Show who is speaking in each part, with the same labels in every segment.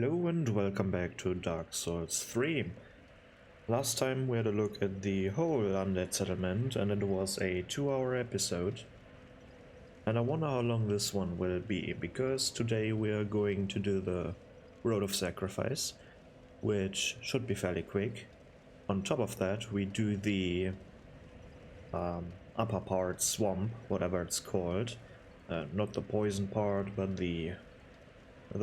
Speaker 1: Hello and welcome back to Dark Souls 3. Last time we had a look at the whole undead settlement and it was a 2-hour episode. And I wonder how long this one will be, because today we are going to do the Road of Sacrifice, which should be fairly quick. On top of that we do the upper part swamp, whatever it's called. Not the poison part, but the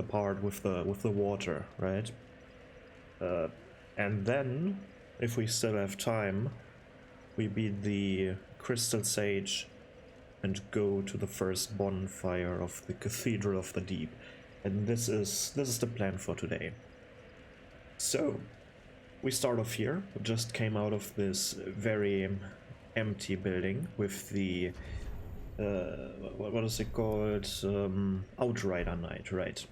Speaker 1: part with the water, right? And then, if we still have time, we beat the Crystal Sage and go to the first bonfire of the Cathedral of the Deep. And this is the plan for today. So, we start off here. We just came out of this very empty building with the what is it called? Outrider Knight, right?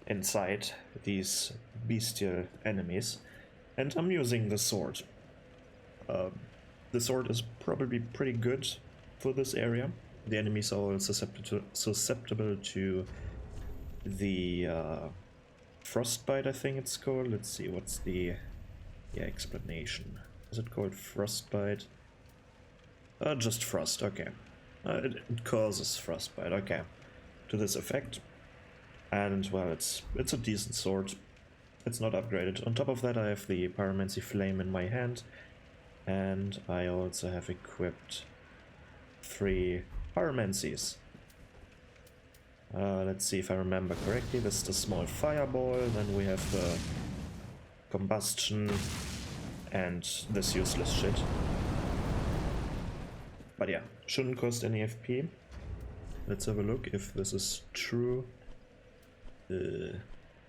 Speaker 1: Inside these bestial enemies, and I'm using the sword. The sword is probably pretty good for this area. The enemies are all susceptible to the frostbite, I think it's called. Let's see, what's the explanation? Is it called frostbite? Just frost, okay. It causes frostbite, okay, to this effect. And well, it's a decent sword. It's not upgraded. On top of that I have the Pyromancy Flame in my hand, and I also have equipped 3 Pyromancies. Let's see if I remember correctly. This is the small fireball, then we have the combustion and this useless shit. But yeah, shouldn't cost any FP. Let's have a look if this is true.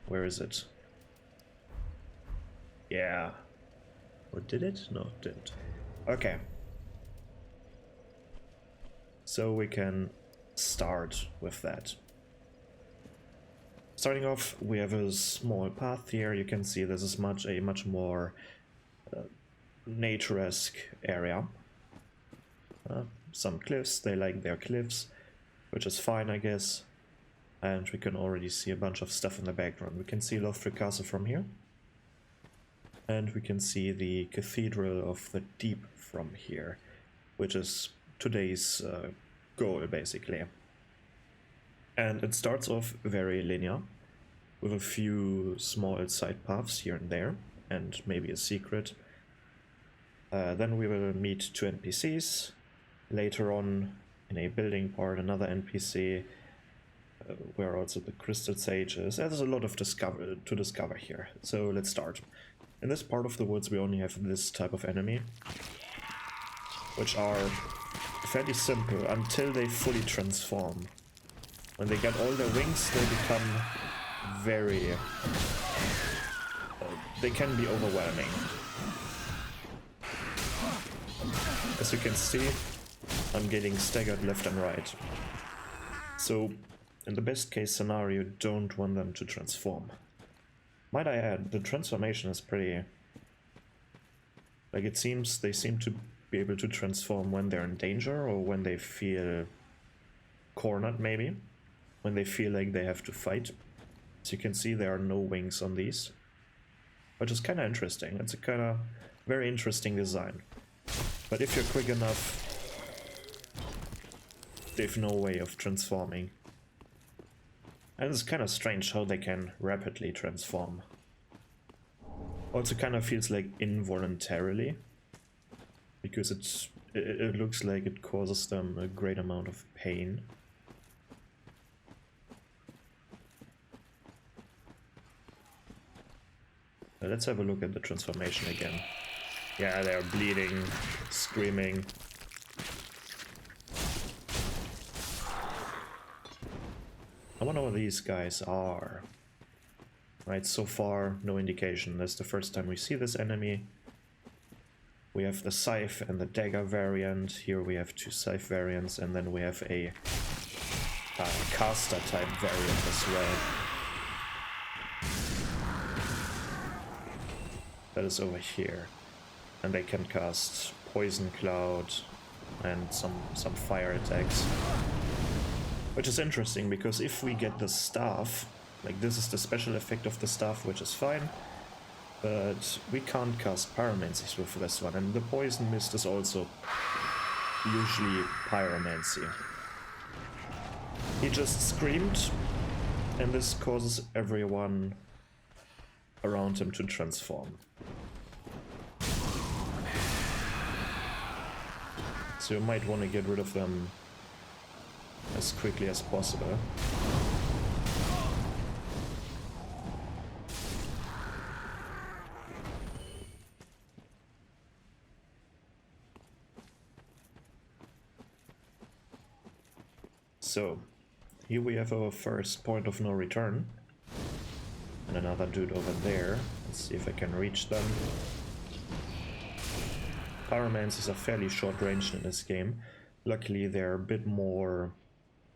Speaker 1: Where is it? Yeah. Or did it? No, it didn't. Okay. So we can start with that. Starting off, we have a small path here. You can see this is a much more nature-esque area. Some cliffs, they like their cliffs, which is fine, I guess. And we can already see a bunch of stuff in the background. We can see Lothric Castle from here. And we can see the Cathedral of the Deep from here, which is today's goal, basically. And it starts off very linear, with a few small side paths here and there, and maybe a secret. Then we will meet 2 NPCs. Later on, in a building part, another NPC, where also the Crystal Sage is. There's a lot of to discover here, so let's start. In this part of the woods we only have this type of enemy, which are fairly simple until they fully transform. When they get all their wings, they become very... they can be overwhelming. As you can see, I'm getting staggered left and right. So, in the best case scenario, you don't want them to transform. Might I add, the transformation is pretty... like, they seem to be able to transform when they're in danger, or when they feel cornered, maybe. When they feel like they have to fight. As you can see, there are no wings on these. Which is kinda interesting. It's a kinda very interesting design. But if you're quick enough, they've no way of transforming. And it's kind of strange how they can rapidly transform. Also kind of feels like involuntarily, because it looks like it causes them a great amount of pain. Let's have a look at the transformation again. Yeah, they're bleeding, screaming. I wonder what these guys are. Right, so far no indication. That's the first time we see this enemy. We have the scythe and the dagger variant. Here we have 2 scythe variants, and then we have a caster type variant as well. That is over here. And they can cast Poison Cloud and some fire attacks. Which is interesting, because if we get the staff, Like, this is the special effect of the staff, which is fine. But we can't cast Pyromancies with this one, and the Poison Mist is also usually Pyromancy. He just screamed, and this causes everyone around him to transform. So you might want to get rid of them as quickly as possible. So, here we have our first point of no return. And another dude over there. Let's see if I can reach them. Pyromancies are fairly short ranged in this game. Luckily they're a bit more...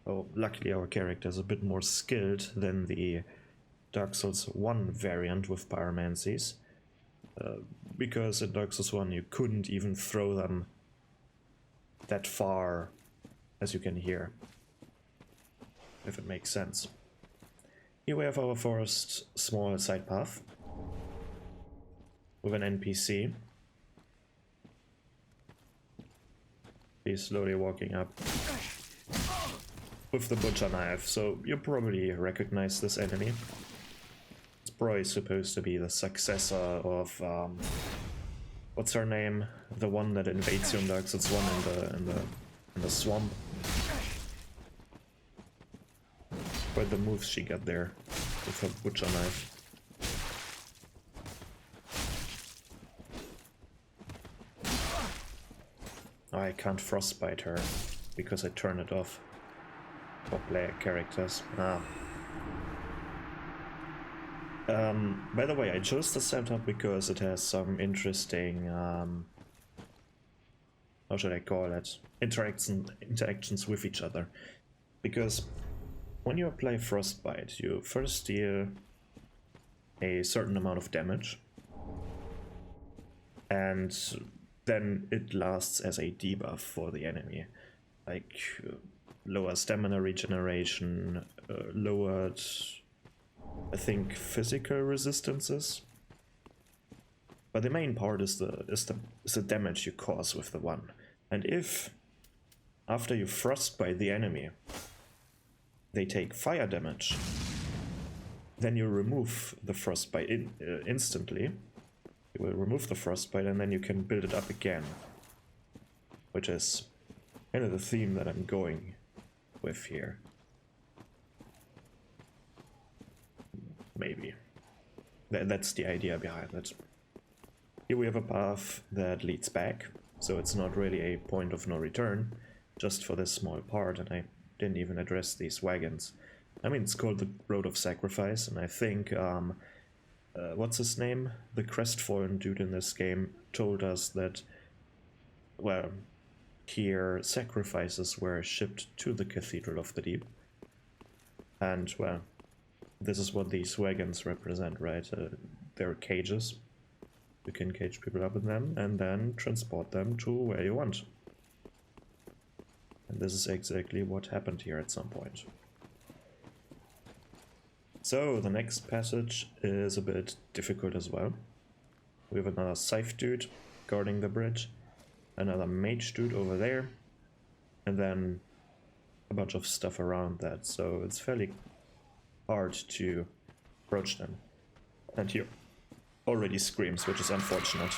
Speaker 1: Oh, luckily our character is a bit more skilled than the Dark Souls 1 variant with Pyromancies. Because in Dark Souls 1 you couldn't even throw them that far, as you can hear. If it makes sense. Here we have our first small side path with an NPC. He's slowly walking up with the butcher knife, so you probably recognize this enemy. It's probably supposed to be the successor of what's her name? The one that invades you in Dark Souls 1 in the swamp. But the moves she got there with her butcher knife. Oh, I can't frostbite her because I turn it off for player characters. By the way, I chose the setup because it has some interesting, how should I call it, interactions with each other. Because when you apply Frostbite, you first deal a certain amount of damage, and then it lasts as a debuff for the enemy, like lower stamina regeneration, lowered, I think, physical resistances. But the main part is the damage you cause with the one. And if after you frostbite the enemy, they take fire damage, then you remove the frostbite instantly. You will remove the frostbite and then you can build it up again, which is kind of the theme that I'm going with here. Maybe. That's the idea behind it. Here we have a path that leads back, so it's not really a point of no return, just for this small part, and I didn't even address these wagons. I mean, it's called the Road of Sacrifice, and I think, what's his name? The crestfallen dude in this game told us that, well, here sacrifices were shipped to the Cathedral of the Deep. And, well, this is what these wagons represent, right? They're cages. You can cage people up in them and then transport them to where you want. And this is exactly what happened here at some point. So, the next passage is a bit difficult as well. We have another scythe dude guarding the bridge, another mage dude over there, and then a bunch of stuff around that, so it's fairly hard to approach them. And here already screams, which is unfortunate.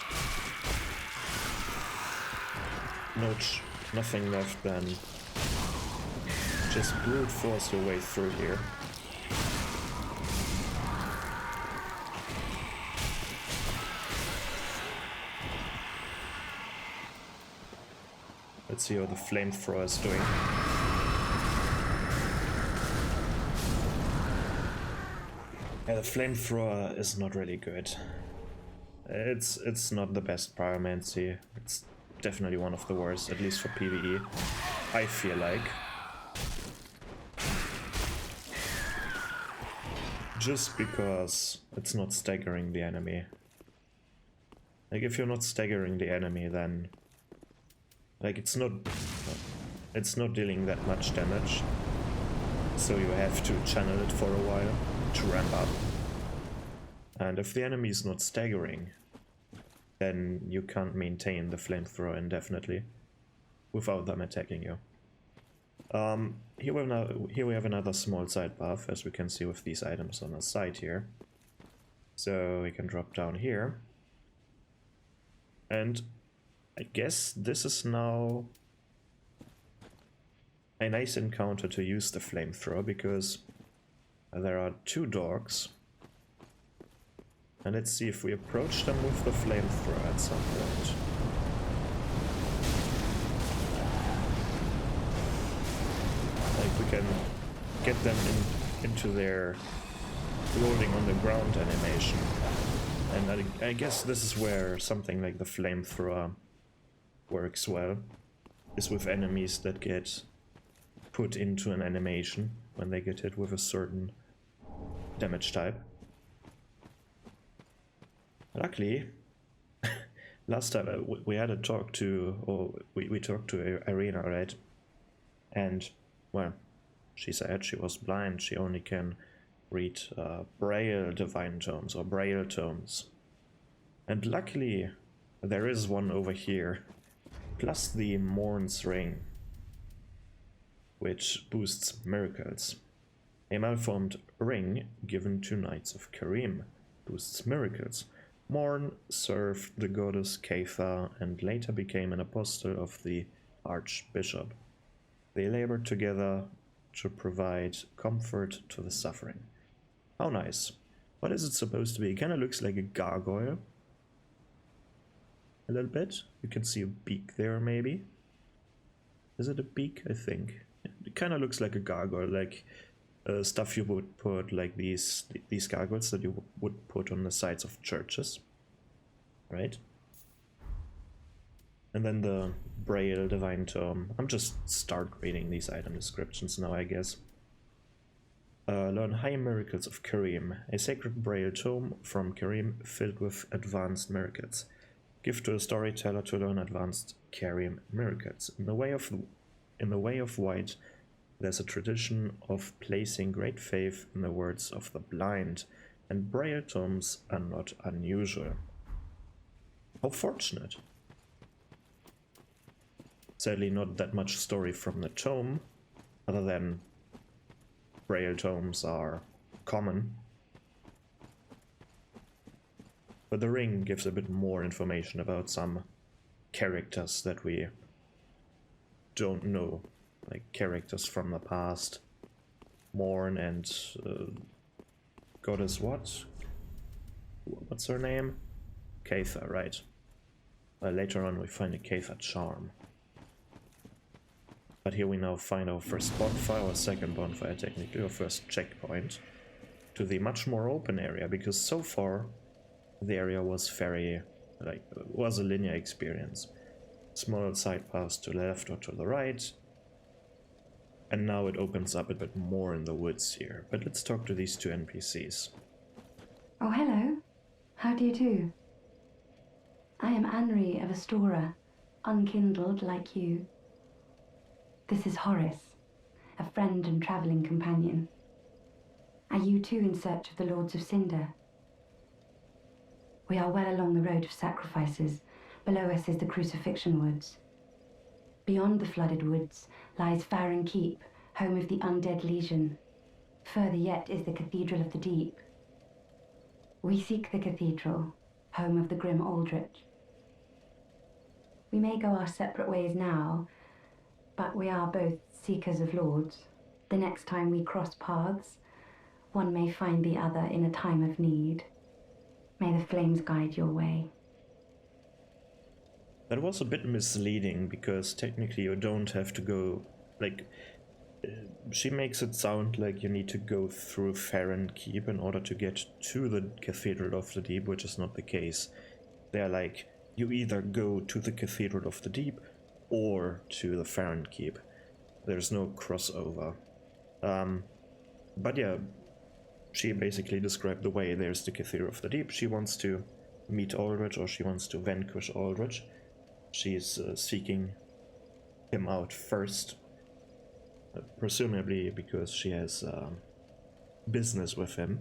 Speaker 1: Nothing left than just brute force your way through here. Let's see how the flamethrower is doing. Yeah, the flamethrower is not really good. It's not the best pyromancy. It's definitely one of the worst, at least for PvE, I feel like. Just because it's not staggering the enemy. Like, if you're not staggering the enemy, then like it's not dealing that much damage, so you have to channel it for a while. to ramp up. And if the enemy is not staggering, then you can't maintain the flamethrower indefinitely without them attacking you. Here we have another small side path, as we can see with these items on the side here. So we can drop down here. And I guess this is now a nice encounter to use the flamethrower, because there are two dogs. And let's see if we approach them with the flamethrower at some point. Like, we can get them into their rolling on the ground animation. And I guess this is where something like the flamethrower works well, is with enemies that get put into an animation when they get hit with a certain damage type. Luckily, last time we had a talk to, or we talked to Irina, right? And, well, she said she was blind, she only can read Braille divine tomes, or Braille tomes. And luckily, there is one over here, plus the Morn's Ring, which boosts miracles. A malformed ring given to Knights of Carim boosts miracles. Morn served the goddess Keitha and later became an apostle of the Archbishop. They labored together to provide comfort to the suffering. How nice. What is it supposed to be? It kind of looks like a gargoyle. A little bit. You can see a beak there, maybe. Is it a beak? I think. It kind of looks like a gargoyle, like stuff you would put, like these gargoyles that you would put on the sides of churches, right? And then the Braille Divine Tome. I'm just start reading these item descriptions now, I guess. Learn high miracles of Carim, a sacred Braille tome from Carim filled with advanced miracles. Give to a storyteller to learn advanced Carim miracles. In the way of white, there's a tradition of placing great faith in the words of the blind, and Braille tomes are not unusual. How fortunate. Sadly, not that much story from the tome, other than Braille tomes are common. But the ring gives a bit more information about some characters that we don't know. Like characters from the past. Morn and goddess what? What's her name? Keitha, right. Later on we find a Keitha charm. But here we now find our first bonfire, or second bonfire technically, or first checkpoint, to the much more open area, because so far the area was very, was a linear experience. Small side paths to the left or to the right, and now it opens up a bit more in the woods here. But let's talk to these two NPCs.
Speaker 2: Oh, hello. How do you do? I am Anri of Astora, unkindled like you. This is Horace, a friend and travelling companion. Are you too in search of the Lords of Cinder? We are well along the road of sacrifices. Below us is the Crucifixion Woods. Beyond the flooded woods lies Farron Keep, home of the Undead Legion. Further yet is the Cathedral of the Deep. We seek the cathedral, home of the grim Aldrich. We may go our separate ways now, but we are both seekers of lords. The next time we cross paths, one may find the other in a time of need. May the flames guide your way.
Speaker 1: That was a bit misleading, because technically you don't have to go, like, she makes it sound like you need to go through Farron Keep in order to get to the Cathedral of the Deep, which is not the case. They're like, you either go to the Cathedral of the Deep or to the Farron Keep. There's no crossover. But yeah, she basically described the way. There's the Cathedral of the Deep. She wants to meet Aldrich, or she wants to vanquish Aldrich. She's seeking him out first, presumably because she has business with him,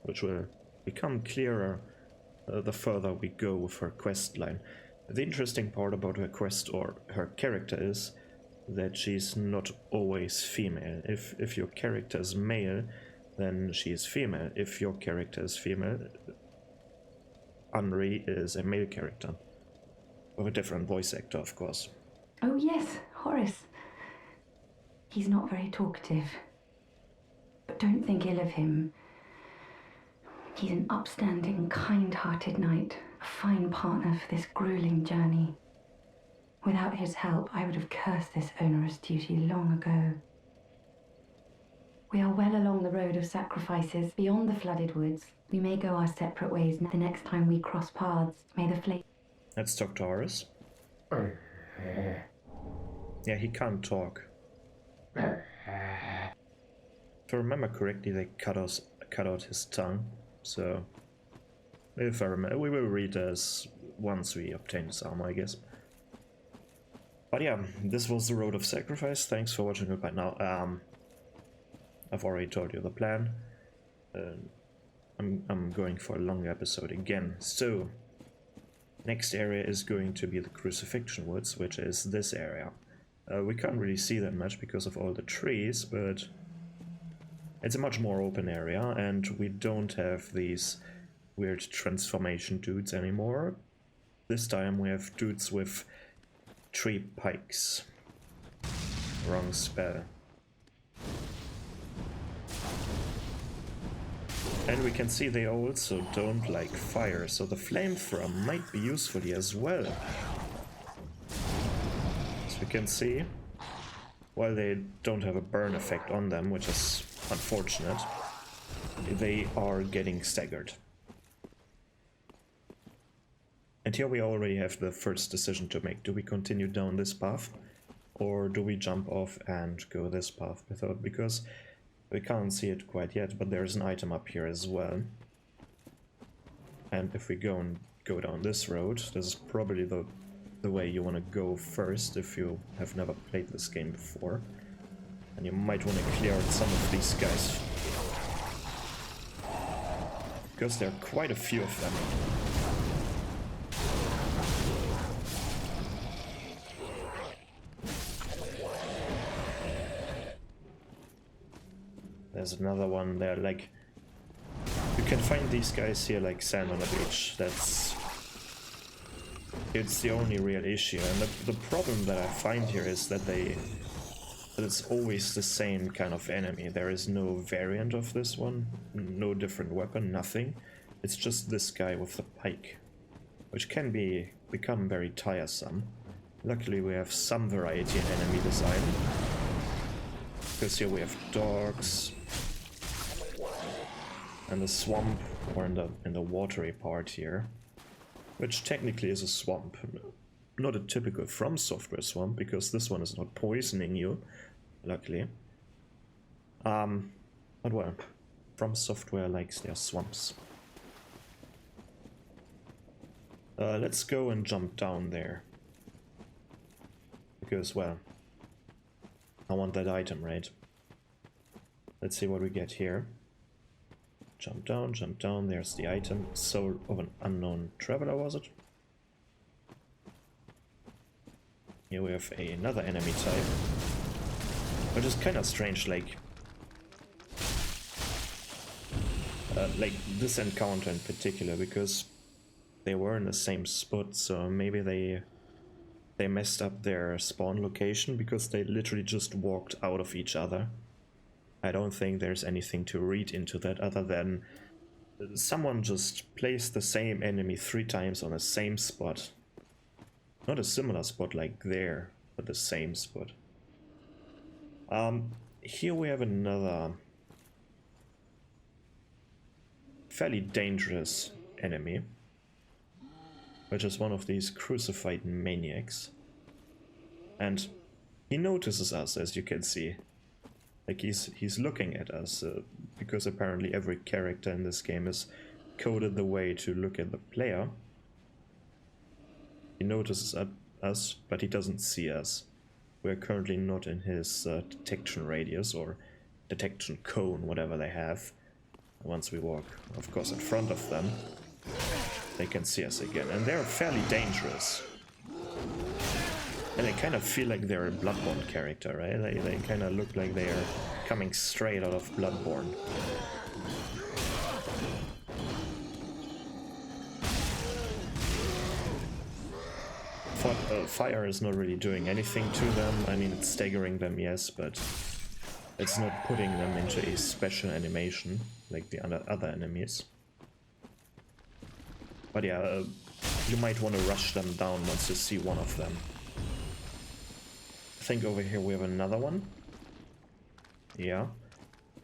Speaker 1: which will become clearer the further we go with her quest line. The interesting part about her quest or her character is that she's not always female. If your character is male, then she is female. If your character is female, Henri is a male character. With a different voice actor, of course.
Speaker 2: Oh, yes, Horace. He's not very talkative. But don't think ill of him. He's an upstanding, kind-hearted knight, a fine partner for this grueling journey. Without his help, I would have cursed this onerous duty long ago. We are well along the road of sacrifices, beyond the flooded woods. We may go our separate ways the next time we cross paths. May the flame...
Speaker 1: Let's talk to Horace. Yeah, he can't talk. If I remember correctly, they cut out his tongue. So, if I remember, we will read as once we obtain this armor, I guess. But yeah, this was the Road of Sacrifice. Thanks for watching it by now. I've already told you the plan. I'm going for a long episode again. So, next area is going to be the Crucifixion Woods, which is this area. We can't really see that much because of all the trees, but it's a much more open area, and we don't have these weird transformation dudes anymore. This time we have dudes with tree pikes. Wrong spell. And we can see they also don't like fire, so the flamethrower might be useful here as well. As we can see, while they don't have a burn effect on them, which is unfortunate, they are getting staggered. And here we already have the first decision to make. Do we continue down this path, or do we jump off and go this path without? Because we can't see it quite yet, but there's an item up here as well. And if we go down this road, this is probably the way you want to go first if you have never played this game before. And you might want to clear out some of these guys, because there are quite a few of them. There's another one there, like, you can find these guys here like sand on the beach. It's the only real issue, and the problem that I find here is that it's always the same kind of enemy. There is no variant of this one, no different weapon, nothing. It's just this guy with the pike, which can become very tiresome. Luckily we have some variety in enemy design, because here we have dogs, and the swamp, or in the watery part here, which technically is a swamp. Not a typical From Software swamp, because this one is not poisoning you, luckily. But well, From Software likes their swamps. Let's go and jump down there. Because, well, I want that item, right? Let's see what we get here. Jump down, there's the item. Soul of an Unknown Traveler, was it? Here we have another enemy type. Which is kind of strange, like this encounter in particular, because they were in the same spot, so maybe they messed up their spawn location, because they literally just walked out of each other. I don't think there's anything to read into that other than someone just placed the same enemy 3 times on the same spot. Not a similar spot like there, but the same spot. Here we have another fairly dangerous enemy, which is one of these crucified maniacs. And he notices us, as you can see. Like, he's looking at us, because apparently every character in this game is coded the way to look at the player. He notices us, but he doesn't see us. We're currently not in his detection radius, or detection cone, whatever they have. Once we walk, of course, in front of them, they can see us again. And they're fairly dangerous. And they kind of feel like they're a Bloodborne character, right? They kind of look like they're coming straight out of Bloodborne. Fire is not really doing anything to them. I mean, it's staggering them, yes, but it's not putting them into a special animation like the other enemies. But yeah, you might want to rush them down once you see one of them. I think over here we have another one. Yeah,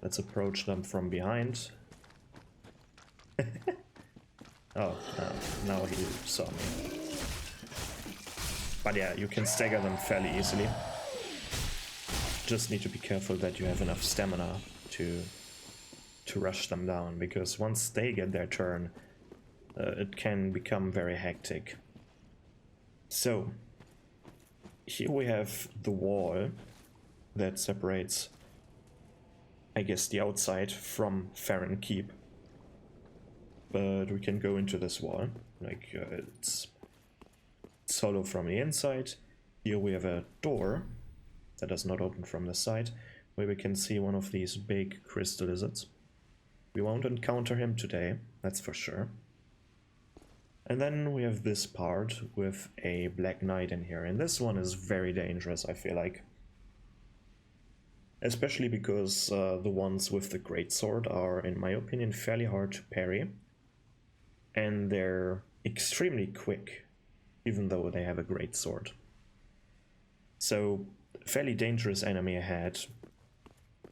Speaker 1: let's approach them from behind. Oh, now he saw me. But yeah, you can stagger them fairly easily. Just need to be careful that you have enough stamina to rush them down, because once they get their turn, it can become very hectic. So, here we have the wall that separates, I guess, the outside from Farron Keep. But we can go into this wall, like it's hollow from the inside. Here we have a door that does not open from the side, where we can see one of these big crystal lizards. We won't encounter him today, that's for sure. And then we have this part with a Black Knight in here, and this one is very dangerous, I feel like. Especially because the ones with the greatsword are, in my opinion, fairly hard to parry. And they're extremely quick, even though they have a greatsword. So, fairly dangerous enemy ahead.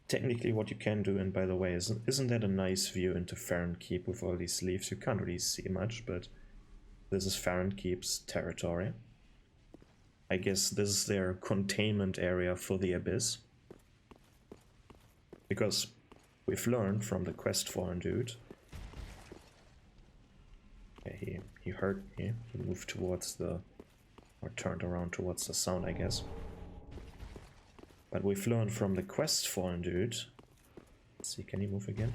Speaker 1: Technically what you can do, and by the way, isn't that a nice view into Farron Keep with all these leaves? You can't really see much, but this is Farron Keep's territory. I guess this is their containment area for the Abyss. Because we've learned from the Questfallen dude. Okay, he heard me. He moved towards the... or turned around towards the sound, I guess. But we've learned from the Questfallen dude... Let's see, can he move again?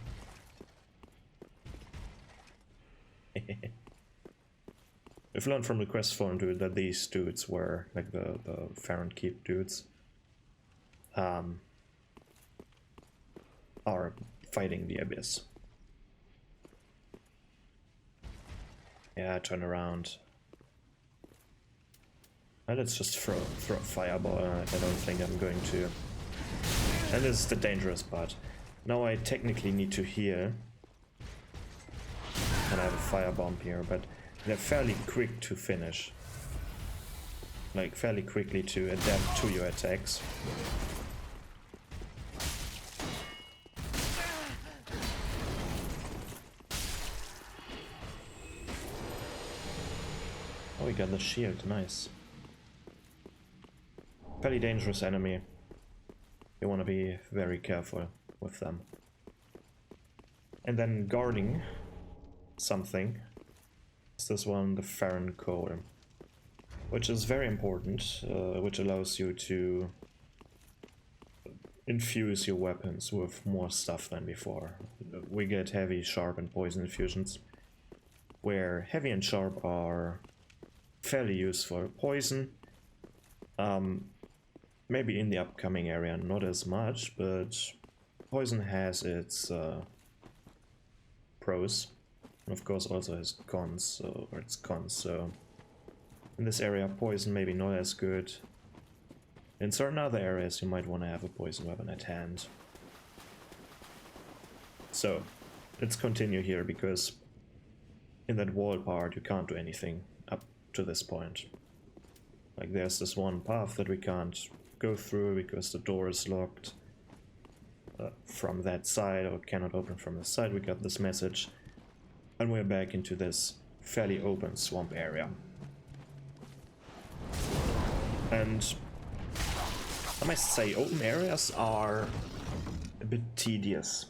Speaker 1: We've learned from the Questfallen dude that these dudes were, like the Farron Keep dudes, are fighting the Abyss. Yeah, turn around. And let's just throw a fireball. I don't think I'm going to. And this is the dangerous part. Now I technically need to heal. And I have a firebomb here, but they're fairly quick to finish. Like, fairly quickly to adapt to your attacks. Oh, we got the shield, nice. Fairly dangerous enemy. You want to be very careful with them. And then guarding something is this one, the Farron Core, which is very important, which allows you to infuse your weapons with more stuff than before. We get heavy, sharp, and poison infusions, where heavy and sharp are fairly useful. Poison, maybe in the upcoming area not as much, but poison has its pros, and of course also has cons, so in this area poison maybe not as good. In certain other areas you might want to have a poison weapon at hand. So let's continue here, because in that wall part you can't do anything up to this point. Like, there's this one path that we can't go through because the door is locked from that side, or cannot open from the side. We got this message, and we're back into this fairly open swamp area. And I must say, open areas are a bit tedious,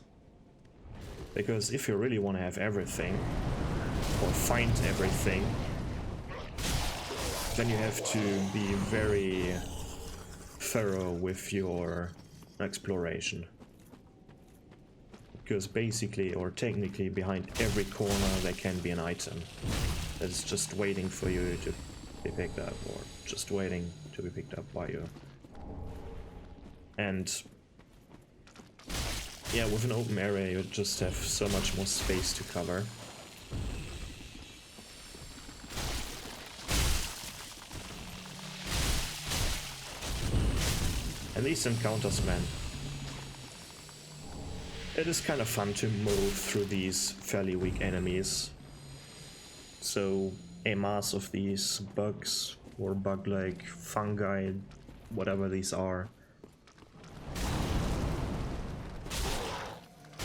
Speaker 1: because if you really want to have everything or find everything, then you have to be very thorough with your exploration. Because basically, or technically, behind every corner there can be an item that is just waiting for you to be picked up, or just waiting to be picked up by you. And yeah, with an open area you just have so much more space to cover. And these encounters, man, it is kind of fun to move through these fairly weak enemies. So a mass of these bugs or bug-like fungi, whatever these are.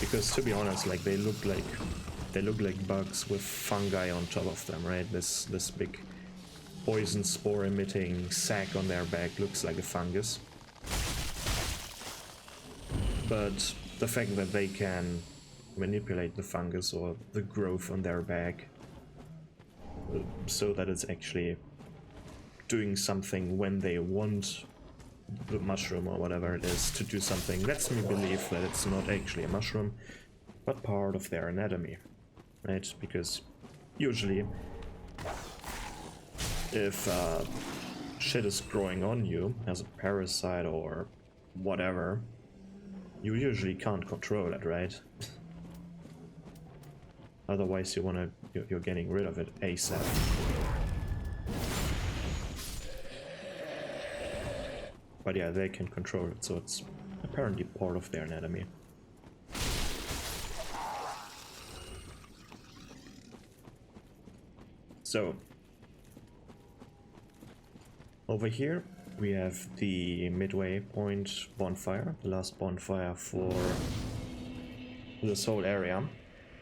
Speaker 1: Because to be honest, like they look like bugs with fungi on top of them, right? This big poison spore emitting sac on their back looks like a fungus. But the fact that they can manipulate the fungus or the growth on their back so that it's actually doing something when they want the mushroom or whatever it is to do something lets me believe that it's not actually a mushroom but part of their anatomy, right? Because usually if shit is growing on you as a parasite or whatever, you usually can't control it, right? Otherwise you're getting rid of it ASAP. But yeah, they can control it, so it's apparently part of their anatomy. So over here we have the midway point bonfire, the last bonfire for this whole area.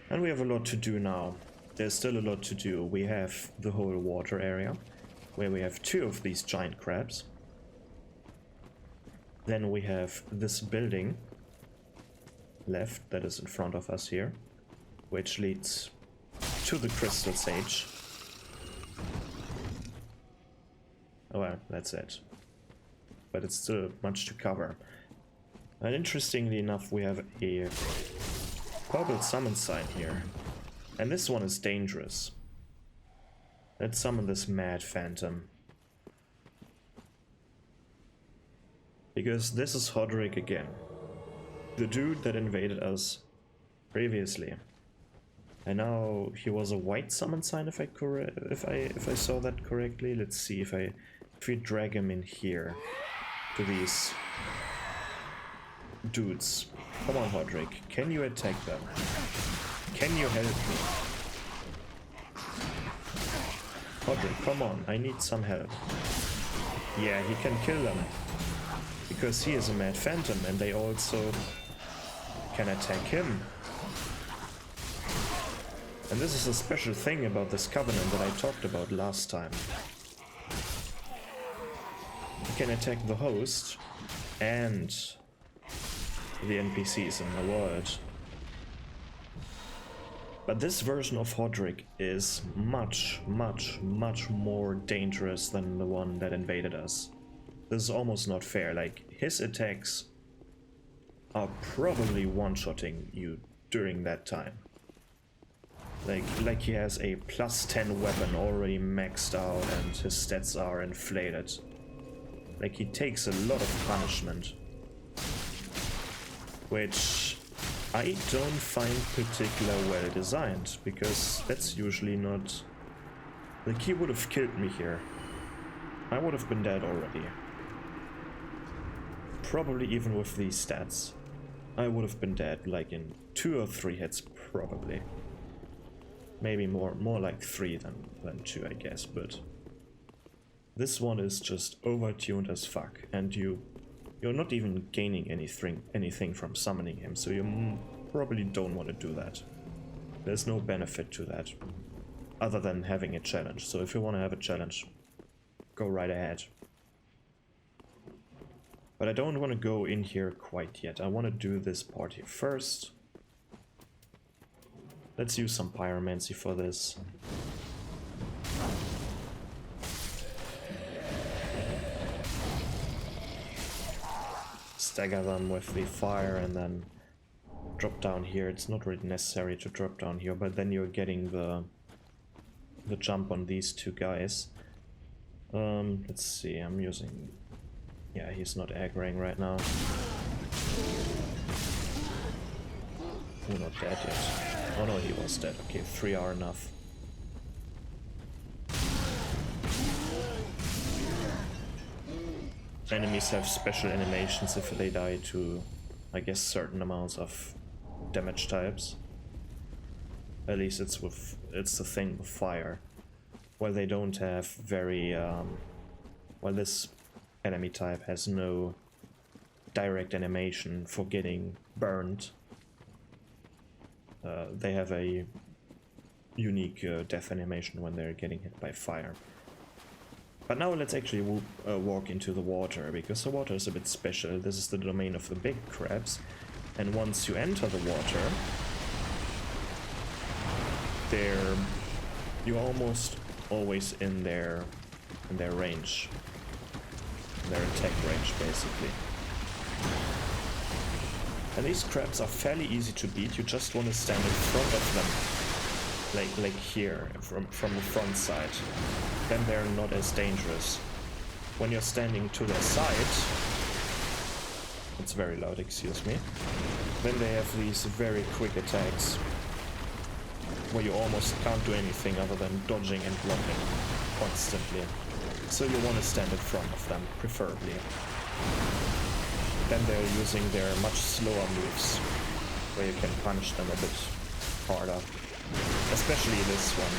Speaker 1: And we have a lot to do now. There's still a lot to do. We have the whole water area, where we have 2 of these giant crabs. Then we have this building left that is in front of us here, which leads to the Crystal Sage. Oh well, that's it. But it's still much to cover. And interestingly enough, we have a purple summon sign here. And this one is dangerous. Let's summon this mad phantom. Because this is Hodrick again. The dude that invaded us previously. And now he was a white summon sign if I saw that correctly. Let's see if we drag him in here to these dudes. Come on, Hodrick, can you attack them? Can you help me? Hodrick, come on, I need some help. Yeah, he can kill them. Because he is a mad phantom and they also can attack him. And this is a special thing about this covenant that I talked about last time. You can attack the host and the NPCs in the world. But this version of Hodrick is much, much, much more dangerous than the one that invaded us. This is almost not fair. Like, his attacks are probably one-shotting you during that time. Like he has a +10 weapon already maxed out and his stats are inflated. Like, he takes a lot of punishment. Which I don't find particularly well designed, because that's usually not... Like, he would have killed me here. I would have been dead already. Probably even with these stats. I would have been dead, like in 2 or 3 hits, probably. Maybe more like 3 than 2, I guess, but... This one is just overtuned as fuck, and you're not even gaining anything from summoning him, so you probably don't want to do that. There's no benefit to that, other than having a challenge. So if you want to have a challenge, go right ahead. But I don't want to go in here quite yet. I want to do this part here first. Let's use some pyromancy for this. Stagger them with the fire and then drop down here. It's not really necessary to drop down here, but then you're getting the jump on these two guys. Let's see, I'm using... Yeah, he's not aggroing right now. Oh, not dead yet. Oh no, he was dead. Okay, 3 are enough. Enemies have special animations if they die to, I guess, certain amounts of damage types. At least it's the thing with fire. While they don't have very, well, this enemy type has no direct animation for getting burned. They have a unique death animation when they're getting hit by fire. But now let's actually walk into the water, because the water is a bit special. This is the domain of the big crabs, and once you enter the water, you're almost always in their range, their attack range, basically. And these crabs are fairly easy to beat. You just want to stand in front of them, like here, from the front side. Then they're not as dangerous. When you're standing to their side, it's very loud, excuse me, then they have these very quick attacks, where you almost can't do anything other than dodging and blocking constantly. So you want to stand in front of them, preferably. Then they're using their much slower moves, where you can punish them a bit harder. Especially this one.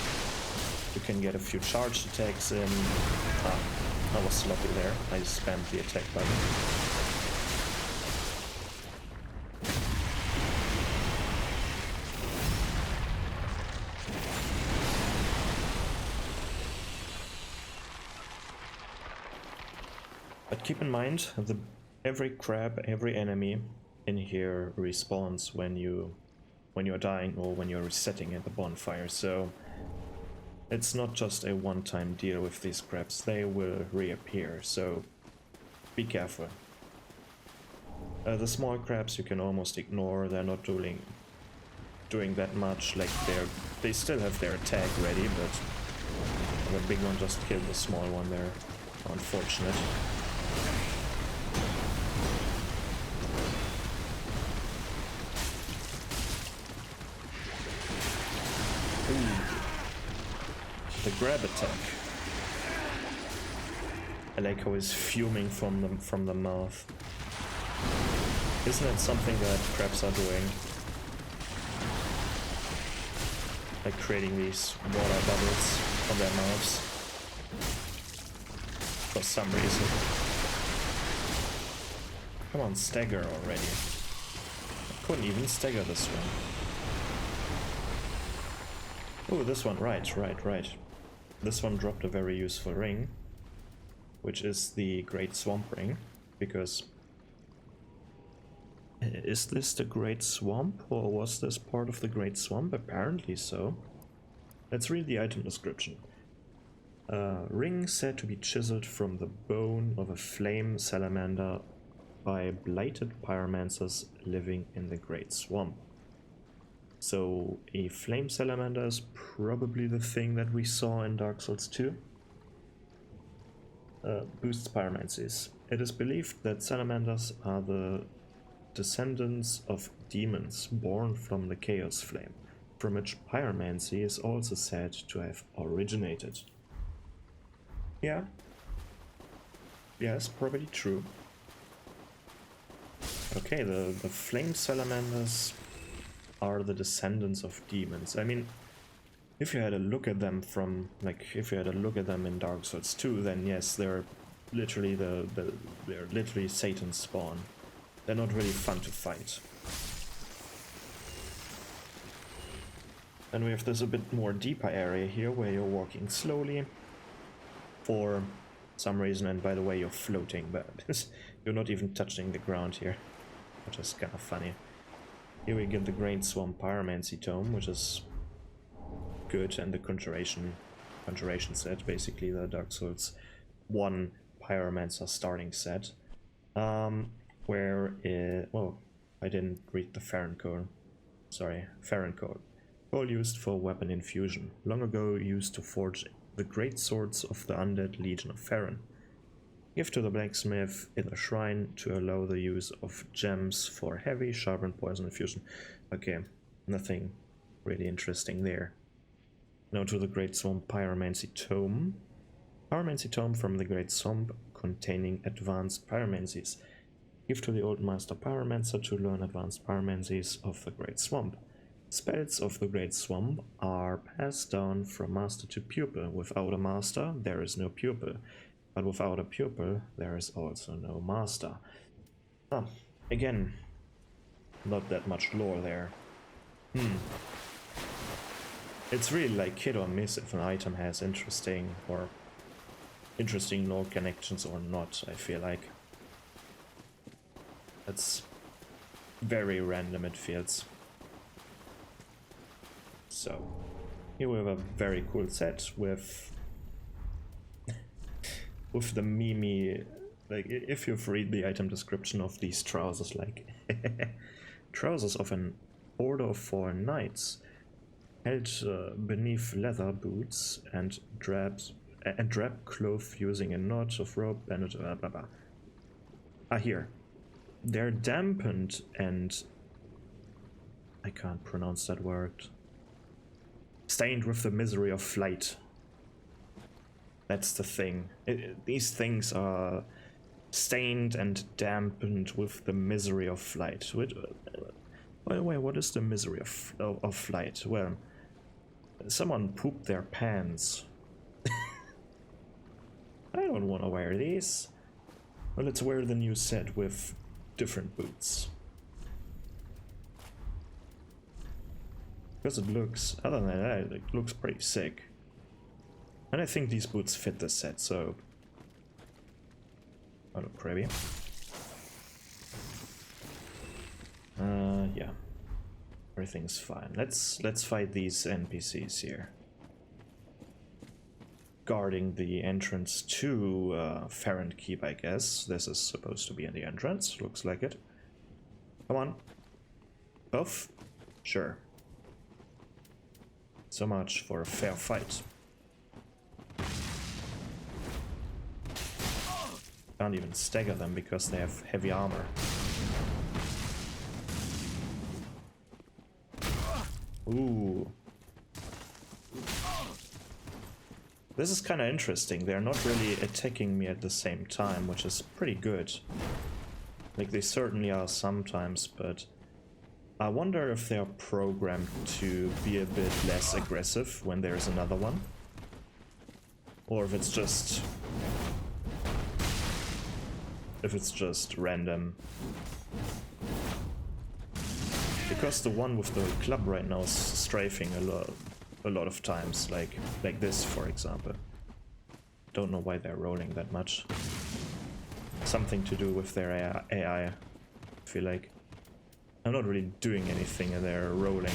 Speaker 1: You can get a few charged attacks in. I was sloppy there. I spammed the attack button. But keep in mind, every crab, every enemy in here respawns when you're dying or when you're resetting at the bonfire, so it's not just a one-time deal with these crabs. They will reappear, so be careful. The small crabs you can almost ignore. They're not doing that much. Like they still have their attack ready, but the big one just killed the small one there. Unfortunate. The grab attack. I like how he's fuming from the mouth. Isn't that something that crabs are doing? Like creating these water bubbles on their mouths. For some reason. Come on, stagger already. I couldn't even stagger this one. Oh, this one, right. This one dropped a very useful ring, which is the Great Swamp Ring, because... Is this the Great Swamp, or was this part of the Great Swamp? Apparently so. Let's read the item description. Ring said to be chiseled from the bone of a flame salamander by blighted pyromancers living in the Great Swamp. So a flame salamander is probably the thing that we saw in Dark Souls 2. Boosts pyromancies. It is believed that salamanders are the descendants of demons born from the Chaos Flame, from which pyromancy is also said to have originated. Yeah. Yes, probably true. Okay, the flame salamanders are the descendants of demons. I mean, if you had a look at them in Dark Souls 2, then yes, they're literally they're literally Satan's spawn. They're not really fun to fight. And we have this a bit more deeper area here where you're walking slowly for some reason, and by the way, you're floating, but you're not even touching the ground here, which is kind of funny. Here we get the Great Swamp Pyromancy Tome, which is good, and the Conjuration set, basically the Dark Souls 1 Pyromancer starting set, well, I didn't read the Farron code. Sorry, Farron code. Coal used for weapon infusion. Long ago used to forge the great swords of the undead Legion of Farron. Give to the blacksmith in a shrine to allow the use of gems for heavy, sharpened poison infusion. Okay, nothing really interesting there. Now to the Great Swamp Pyromancy Tome. Pyromancy Tome from the Great Swamp containing advanced pyromancies. Give to the Old Master Pyromancer to learn advanced pyromancies of the Great Swamp. Spells of the Great Swamp are passed down from master to pupil. Without a master, there is no pupil. But without a pupil, there is also no master. Again, not that much lore there. It's really like hit or miss if an item has interesting lore connections or not, I feel like. That's very random, it feels. So, here we have a very cool set with the Mimi, like, if you've read the item description of these trousers, like, trousers of an Order of Fallen Knights, held beneath leather boots and drab cloth using a knot of rope and blah blah blah. Here. They're dampened and... I can't pronounce that word. Stained with the misery of flight. That's the thing. These things are stained and dampened with the misery of flight. By the way, what is the misery of flight? Well, someone pooped their pants. I don't want to wear these. Well, let's wear the new set with different boots. Because it looks, other than that, it looks pretty sick. And I think these boots fit the set, so... I look pretty. Yeah. Everything's fine. Let's fight these NPCs here. Guarding the entrance to Farron Keep, I guess. This is supposed to be in the entrance, looks like it. Come on. Both? Sure. So much for a fair fight. Can't even stagger them because they have heavy armor. Ooh. This is kind of interesting. They're not really attacking me at the same time, which is pretty good. Like, they certainly are sometimes, but I wonder if they are programmed to be a bit less aggressive when there's another one. Or if it's just random. Because the one with the club right now is strafing a lot of times, like this, for example. Don't know why they're rolling that much. Something to do with their AI, I feel like. I'm not really doing anything and they're rolling.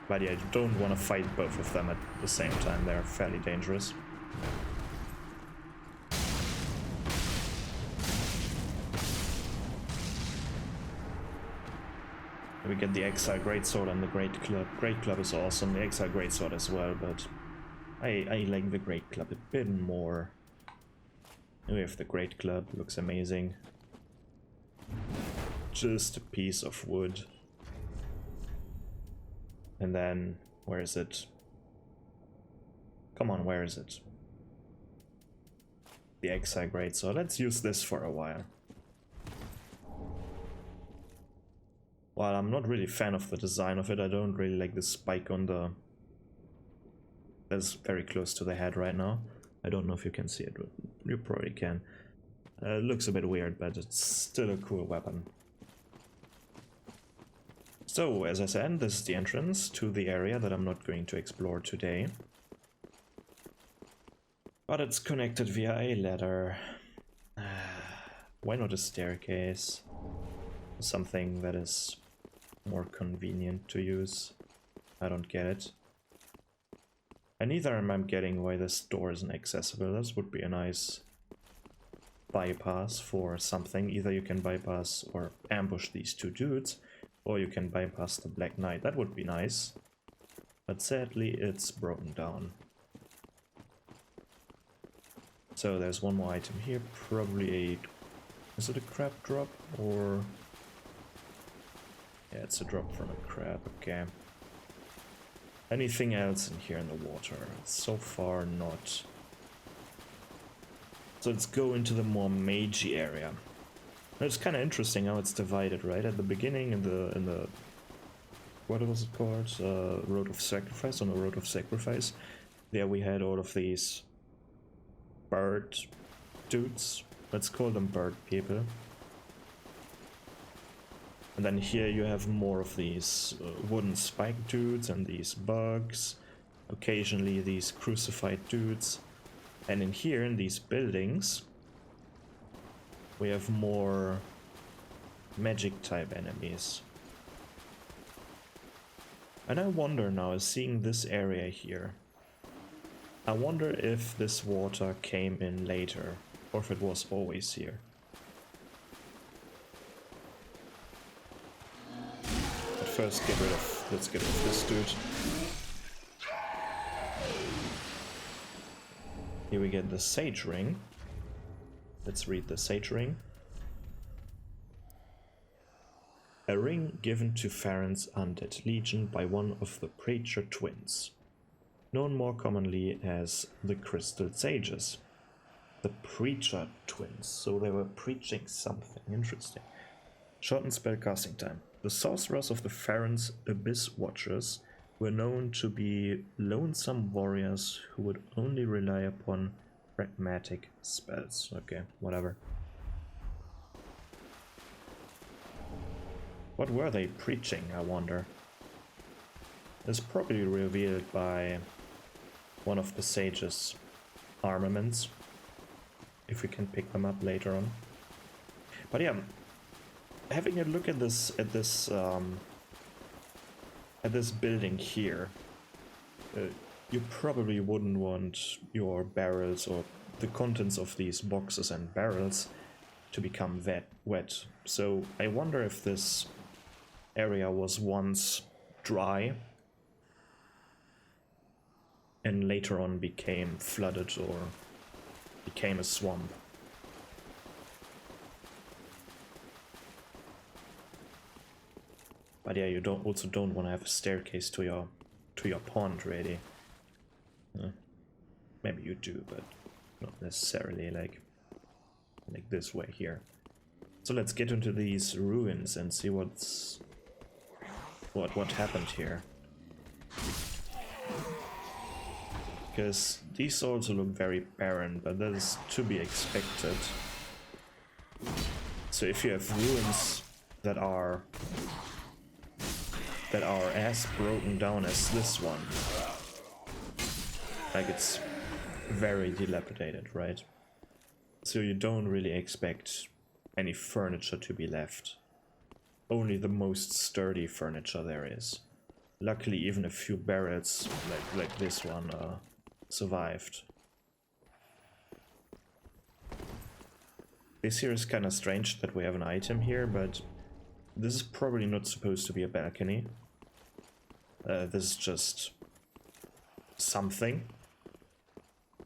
Speaker 1: But yeah, I don't want to fight both of them at the same time. They're fairly dangerous. We get the Exile Greatsword and the Great Club. Great Club is awesome, the Exile Greatsword as well, but I like the Great Club a bit more. We have the Great Club, looks amazing. Just a piece of wood. And then, where is it? Come on, where is it? The Exile Greatsword. Let's use this for a while. While I'm not really a fan of the design of it, I don't really like the spike on the... That's very close to the head right now. I don't know if you can see it, but you probably can. It looks a bit weird, but it's still a cool weapon. So, as I said, this is the entrance to the area that I'm not going to explore today. But it's connected via a ladder. Why not a staircase? Something that is more convenient to use. I don't get it. And neither am I getting why this door isn't accessible. This would be a nice bypass for something. Either you can bypass or ambush these two dudes, or you can bypass the Black Knight. That would be nice. But sadly, it's broken down. So there's one more item here, probably a... Is it a crab drop, or... Yeah, it's a drop from a crab, okay. Anything else in here in the water? So far, not. So let's go into the more magey area. Now, it's kind of interesting how it's divided, right? At the beginning, in the what was it called? Road of Sacrifice, on the Road of Sacrifice. There we had all of these bird dudes. Let's call them bird people. And then here you have more of these wooden spike dudes and these bugs. Occasionally these crucified dudes. And in here, in these buildings, we have more magic type enemies. And I wonder now, seeing this area here, I wonder if this water came in later, or if it was always here. But first let's get rid of this dude. Here we get the Sage Ring. Let's read the Sage Ring. A ring given to Farron's undead legion by one of the Preacher twins, known more commonly as the Crystal Sages. The Preacher twins, so they were preaching something interesting. Shortened spellcasting time. The sorcerers of the Farron's Abyss Watchers were known to be lonesome warriors who would only rely upon pragmatic spells. Okay, whatever. What were they preaching, I wonder? It's probably revealed by one of the sages' armaments, if we can pick them up later on. But yeah, having a look at this building here, you probably wouldn't want your barrels or the contents of these boxes and barrels to become wet. So I wonder if this area was once dry and later on became flooded or became a swamp. But yeah, you don't want to have a staircase to your pond, really. Maybe you do, but not necessarily like this way here. So let's get into these ruins and see what happened here. Because these also look very barren, but that is to be expected. So if you have ruins that are as broken down as this one, like it's very dilapidated, right? So you don't really expect any furniture to be left. Only the most sturdy furniture there is. Luckily, even a few barrels like this one survived. This here is kind of strange that we have an item here, but this is probably not supposed to be a balcony. This is just something.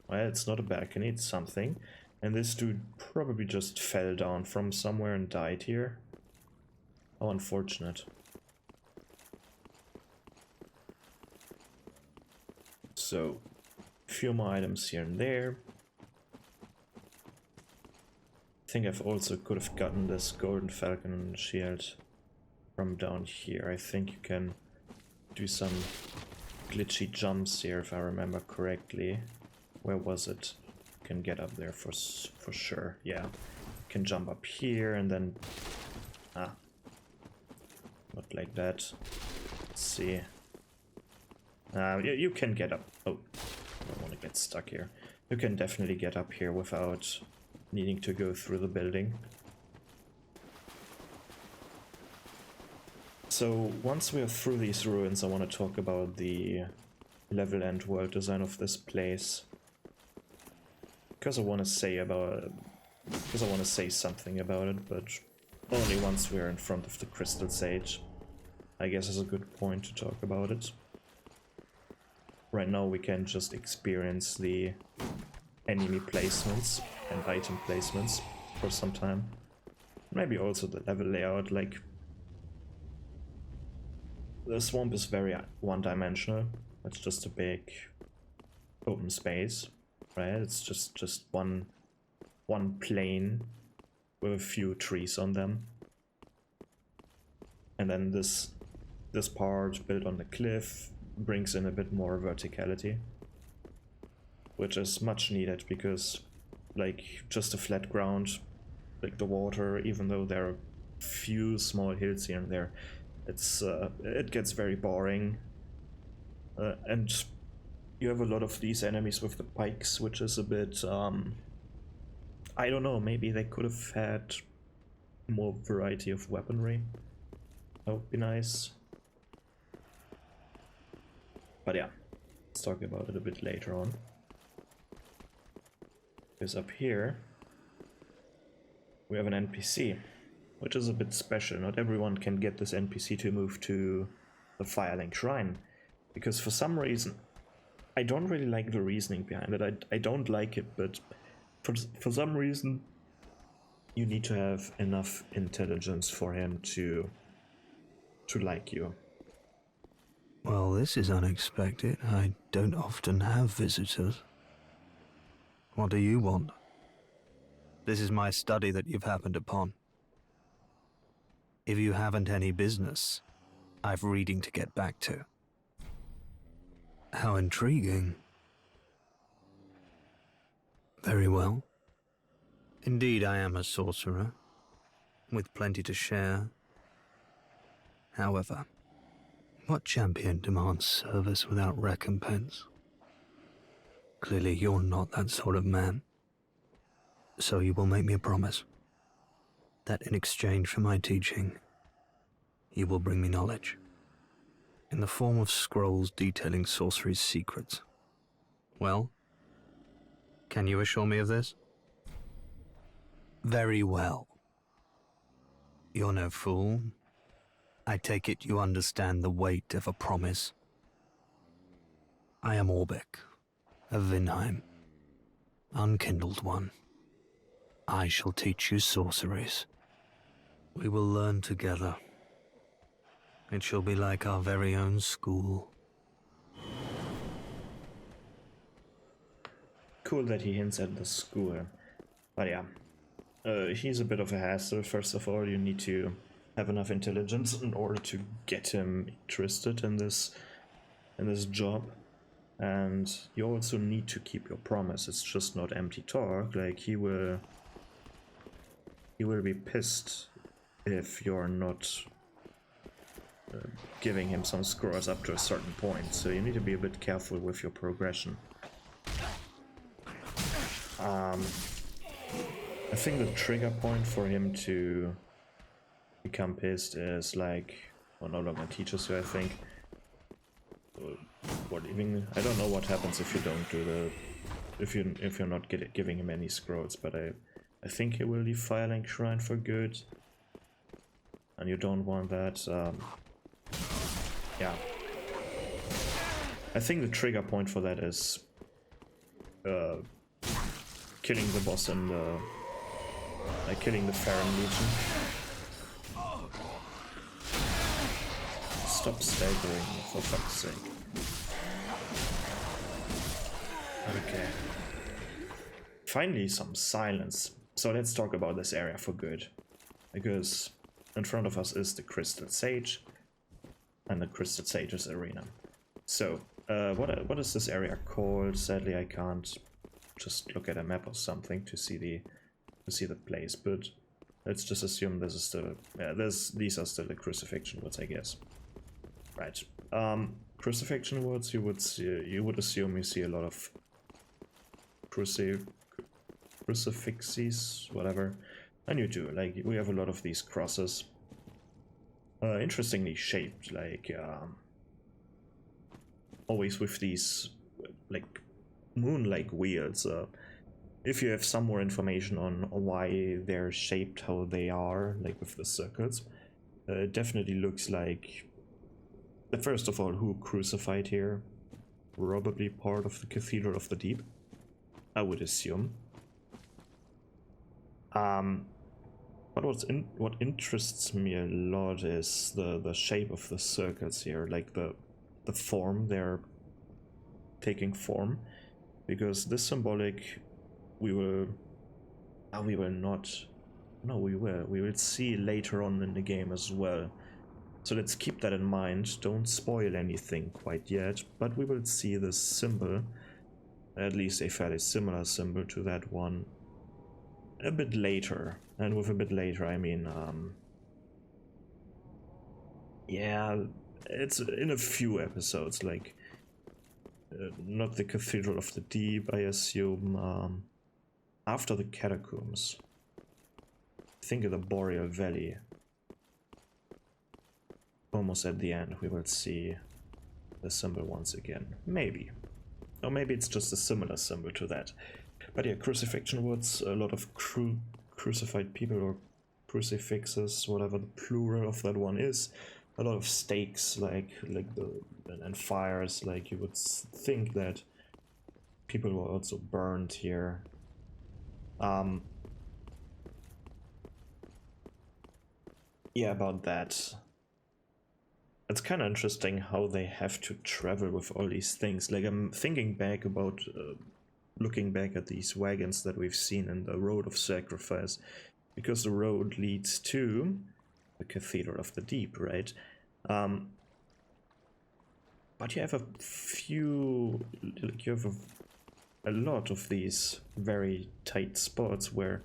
Speaker 1: Well, it's not a balcony, it's something. And this dude probably just fell down from somewhere and died here. How unfortunate. So, a few more items here and there. I think I've also could have gotten this golden falcon shield from down here. I think you can do some glitchy jumps here if I remember correctly. Where was it? You can get up there for sure. Yeah, you can jump up here and then not like that. Let's see. You can get up. Oh, I don't want to get stuck here. You can definitely get up here without needing to go through the building. So once we are through these ruins, I want to talk about the level and world design of this place. Because I want to say about because I want to say something about it, but only once we're in front of the Crystal Sage. I guess is a good point to talk about it. Right now we can just experience the enemy placements and item placements for some time. Maybe also the level layout, like the swamp is very one-dimensional. It's just a big open space, right? It's just one plane with a few trees on them. And then this part built on the cliff brings in a bit more verticality, which is much needed because like just a flat ground, like the water, even though there are a few small hills here and there, it gets very boring. And you have a lot of these enemies with the pikes, which is a bit I don't know, maybe they could have had more variety of weaponry. That would be nice. But yeah, let's talk about it a bit later on. Because up here we have an NPC, which is a bit special. Not everyone can get this NPC to move to the Firelink Shrine, because for some reason, I don't really like the reasoning behind it. I don't like it, but for some reason, you need to have enough intelligence for him to like you.
Speaker 3: Well, this is unexpected. I don't often have visitors. What do you want? This is my study that you've happened upon. If you haven't any business, I've reading to get back to. How intriguing. Very well. Indeed, I am a sorcerer, with plenty to share. However, what champion demands service without recompense? Clearly, you're not that sort of man. So you will make me a promise that in exchange for my teaching, you will bring me knowledge in the form of scrolls detailing sorcery's secrets. Well, can you assure me of this? Very well. You're no fool. I take it you understand the weight of a promise. I am Orbeck, of Vinheim, unkindled one. I shall teach you sorceries. We will learn together. It shall be like our very own school.
Speaker 1: Cool that he hints at the school. But yeah, he's a bit of a hassle. First of all, you need to have enough intelligence in order to get him interested in this job. And you also need to keep your promise. It's just not empty talk. Like he will be pissed if you're not giving him some scrolls up to a certain point. So you need to be a bit careful with your progression. I think the trigger point for him to become pissed is like, well, no longer teaches you, I think. What even, I don't know what happens if you don't do the, if you're not giving him any scrolls, but I think he will leave Firelink Shrine for good, and you don't want that. Yeah, I think the trigger point for that is killing the boss in the killing the Farron Legion. Stop staggering, for fuck's sake. Okay. Finally some silence. So let's talk about this area for good. Because in front of us is the Crystal Sage and the Crystal Sage's arena. So, what is this area called? Sadly, I can't just look at a map or something to see the place, but let's just assume this is still, yeah, these are still the Crucifixion Woods, I guess. Right. Crucifixion Woods, you would assume you see a lot of crucifixes, whatever, and you do. Like, we have a lot of these crosses, interestingly shaped, like always with these like moon-like wheels. if you have some more information on why they're shaped how they are, like with the circles, it definitely looks like, first of all, who crucified here? Probably part of the Cathedral of the Deep, I would assume. But what interests me a lot is the shape of the circles here, like the form they're taking form, because this symbolic we will not, no, we will see later on in the game as well. So let's keep that in mind. Don't spoil anything quite yet, but we will see this symbol, at least a fairly similar symbol to that one, a bit later. And with a bit later, I mean, yeah, it's in a few episodes, like, not the Cathedral of the Deep, I assume, after the Catacombs. Think of the Boreal Valley. Almost at the end, we will see the symbol once again. Maybe. Or maybe it's just a similar symbol to that. But yeah, crucifixion woods, a lot of crucified people, or crucifixes, whatever the plural of that one is. A lot of stakes, and fires, like you would think that people were also burned here. Yeah, about that. It's kind of interesting how they have to travel with all these things. Like, I'm thinking back about, looking back at these wagons that we've seen in the Road of Sacrifice, because the road leads to the Cathedral of the Deep, right? But you have a few, you have a lot of these very tight spots where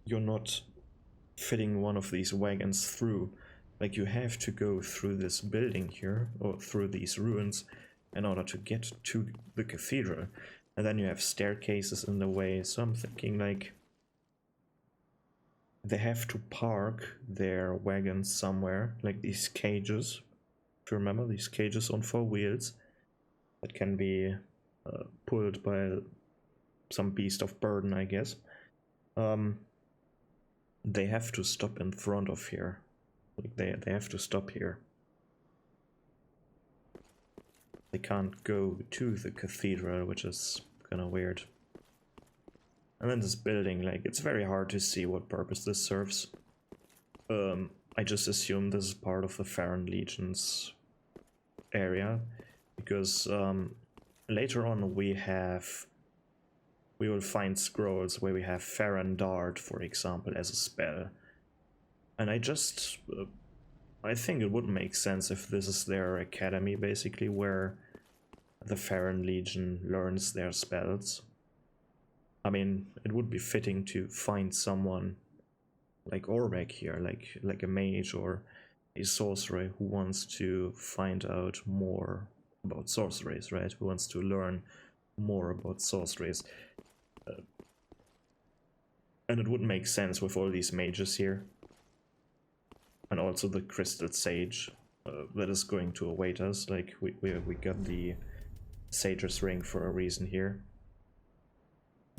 Speaker 1: you're not fitting one of these wagons through. Like, you have to go through this building here, or through these ruins, in order to get to the cathedral. And then you have staircases in the way, so I'm thinking, like, they have to park their wagons somewhere, like these cages. If you remember, these cages on 4 wheels that can be pulled by some beast of burden, I guess. They have to stop in front of here. Like, they have to stop here. They can't go to the cathedral, which is kind of weird. And then this building, like, it's very hard to see what purpose this serves. I just assume this is part of the Farron Legion's area, because later on we will find scrolls where we have Farron Dart, for example, as a spell. And I think it would make sense if this is their academy, basically, where the Farron Legion learns their spells. I mean, it would be fitting to find someone like Orbeck here, like a mage or a sorcerer who wants to find out more about sorceries, right? Who wants to learn more about sorceries. And it would make sense with all these mages here. And also the Crystal Sage that is going to await us. Like, we got the Sage's Ring for a reason here.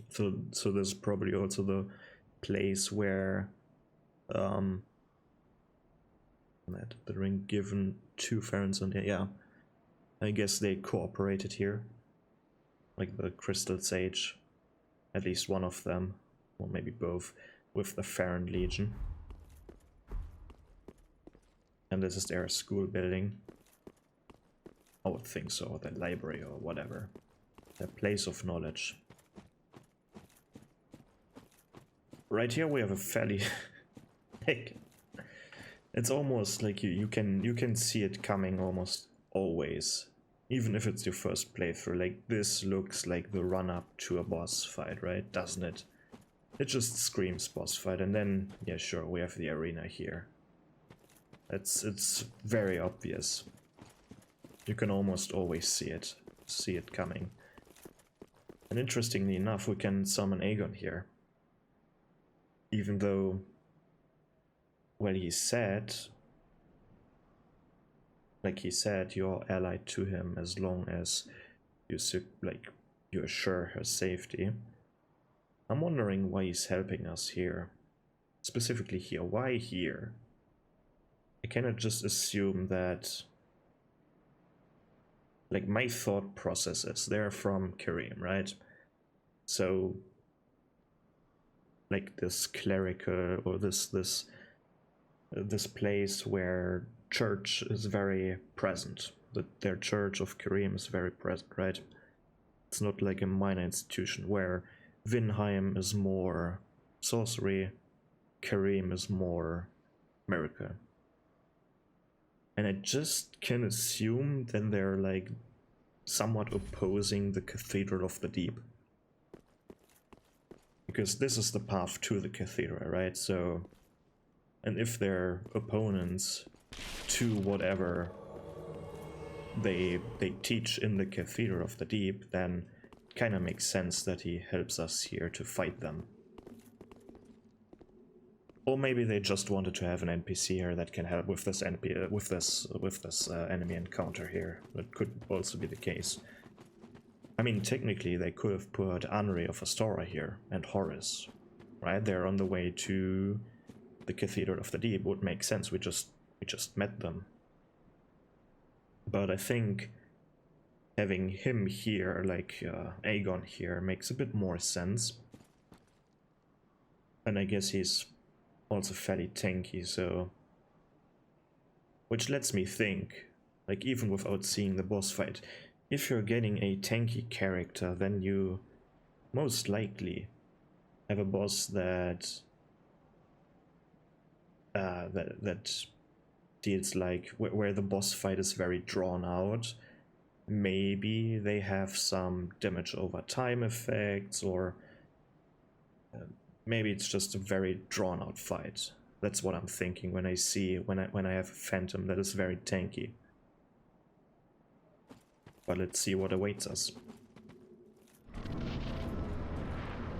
Speaker 1: So this is probably also the place where that the ring given to Farron's on, yeah. I guess they cooperated here. Like the Crystal Sage, at least one of them, or maybe both, with the Farron Legion. And this is their school building. I would think so, or their library or whatever. Their place of knowledge. Right here we have a fairly like, it's almost like you can see it coming almost always, even if it's your first playthrough. Like, this looks like the run-up to a boss fight, right? Doesn't it? It just screams boss fight, and then, yeah, sure, we have the arena here. It's very obvious. You can almost always see it coming. And interestingly enough, we can summon Aegon here. Even though, well, he said, you're allied to him as long as you assure her safety. I'm wondering why he's helping us here. Specifically here. Why here? I cannot just assume that... Like, my thought processes, they're from Carim, right? So, like this clerical, or this place where church is very present. Their church of Carim is very present, right? It's not like a minor institution where Vinheim is more sorcery, Carim is more miracle. And I just can assume then they're like somewhat opposing the Cathedral of the Deep. Because this is the path to the cathedral, right? So, and if they're opponents to whatever they teach in the Cathedral of the Deep, then it kind of makes sense that he helps us here to fight them. Or maybe they just wanted to have an NPC here that can help with this enemy encounter here. That could also be the case. I mean, technically they could have put Anri of Astora here and Horus, right? They're on the way to the Cathedral of the Deep. Would make sense. We just met them. But I think having him here, like Aegon here, makes a bit more sense. And I guess he's also fairly tanky, so... Which lets me think, like even without seeing the boss fight, if you're getting a tanky character, then you most likely have a boss that that deals like where the boss fight is very drawn out. Maybe they have some damage over time effects, or maybe it's just a very drawn out fight. That's what I'm thinking when I have a phantom that is very tanky. But let's see what awaits us.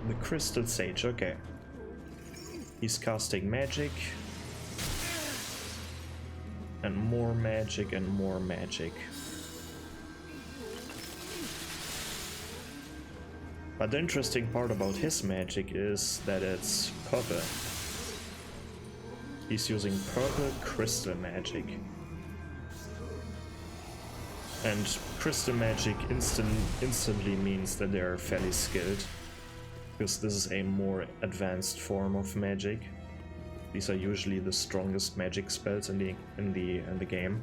Speaker 1: The Crystal Sage, okay. He's casting magic. And more magic and more magic. But the interesting part about his magic is that it's purple. He's using purple crystal magic. And crystal magic instantly means that they're fairly skilled, because this is a more advanced form of magic. These are usually the strongest magic spells in the game,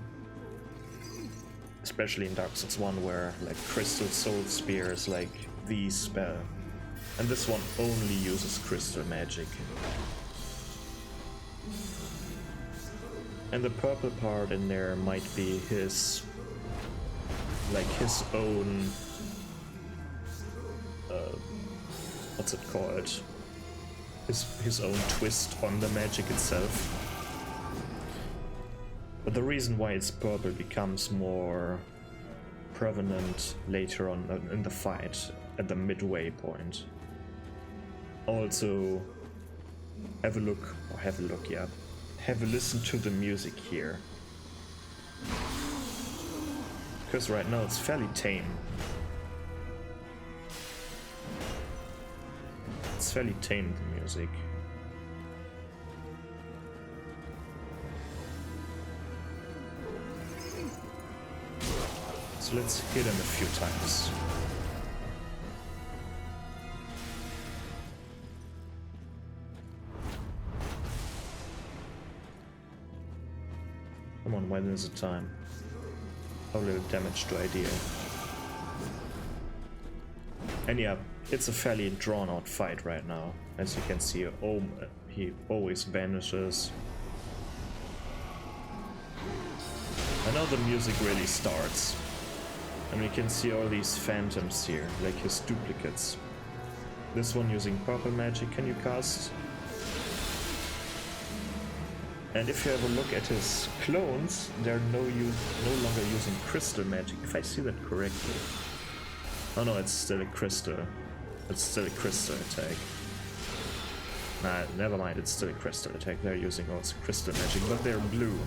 Speaker 1: especially in Dark Souls 1, where like Crystal Soul Spear is like the spell, and this one only uses crystal magic. And the purple part in there might be his own, what's it called? His own twist on the magic itself. But the reason why it's purple becomes more prevalent later on in the fight, at the midway point. Also, have a listen to the music here. Because right now it's fairly tame. It's fairly tame, the music. So let's hit him a few times. Come on, when is the time? How little damage do I deal? And yeah, it's a fairly drawn out fight right now. As you can see, he always vanishes. And now the music really starts. And we can see all these phantoms here, like his duplicates. This one using purple magic, can you cast? And if you have a look at his clones, they're no longer using crystal magic, if I see that correctly. Oh no, it's still a crystal. It's still a crystal attack. Nah, never mind, it's still a crystal attack. They're using also crystal magic, but they're blue.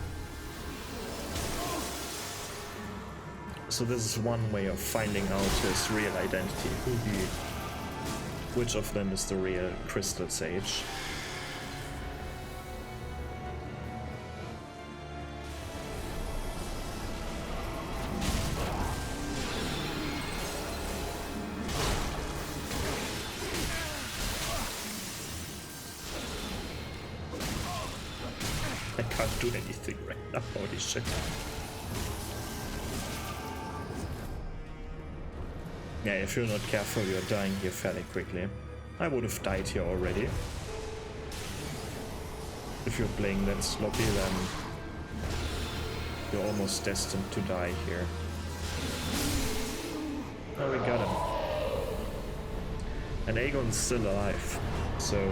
Speaker 1: So this is one way of finding out his real identity, which of them is the real Crystal Sage. I can't do anything right now, holy shit. Yeah, if you're not careful, you're dying here fairly quickly. I would have died here already. If you're playing that sloppy, then you're almost destined to die here. Oh, we got him. And Aegon's still alive, so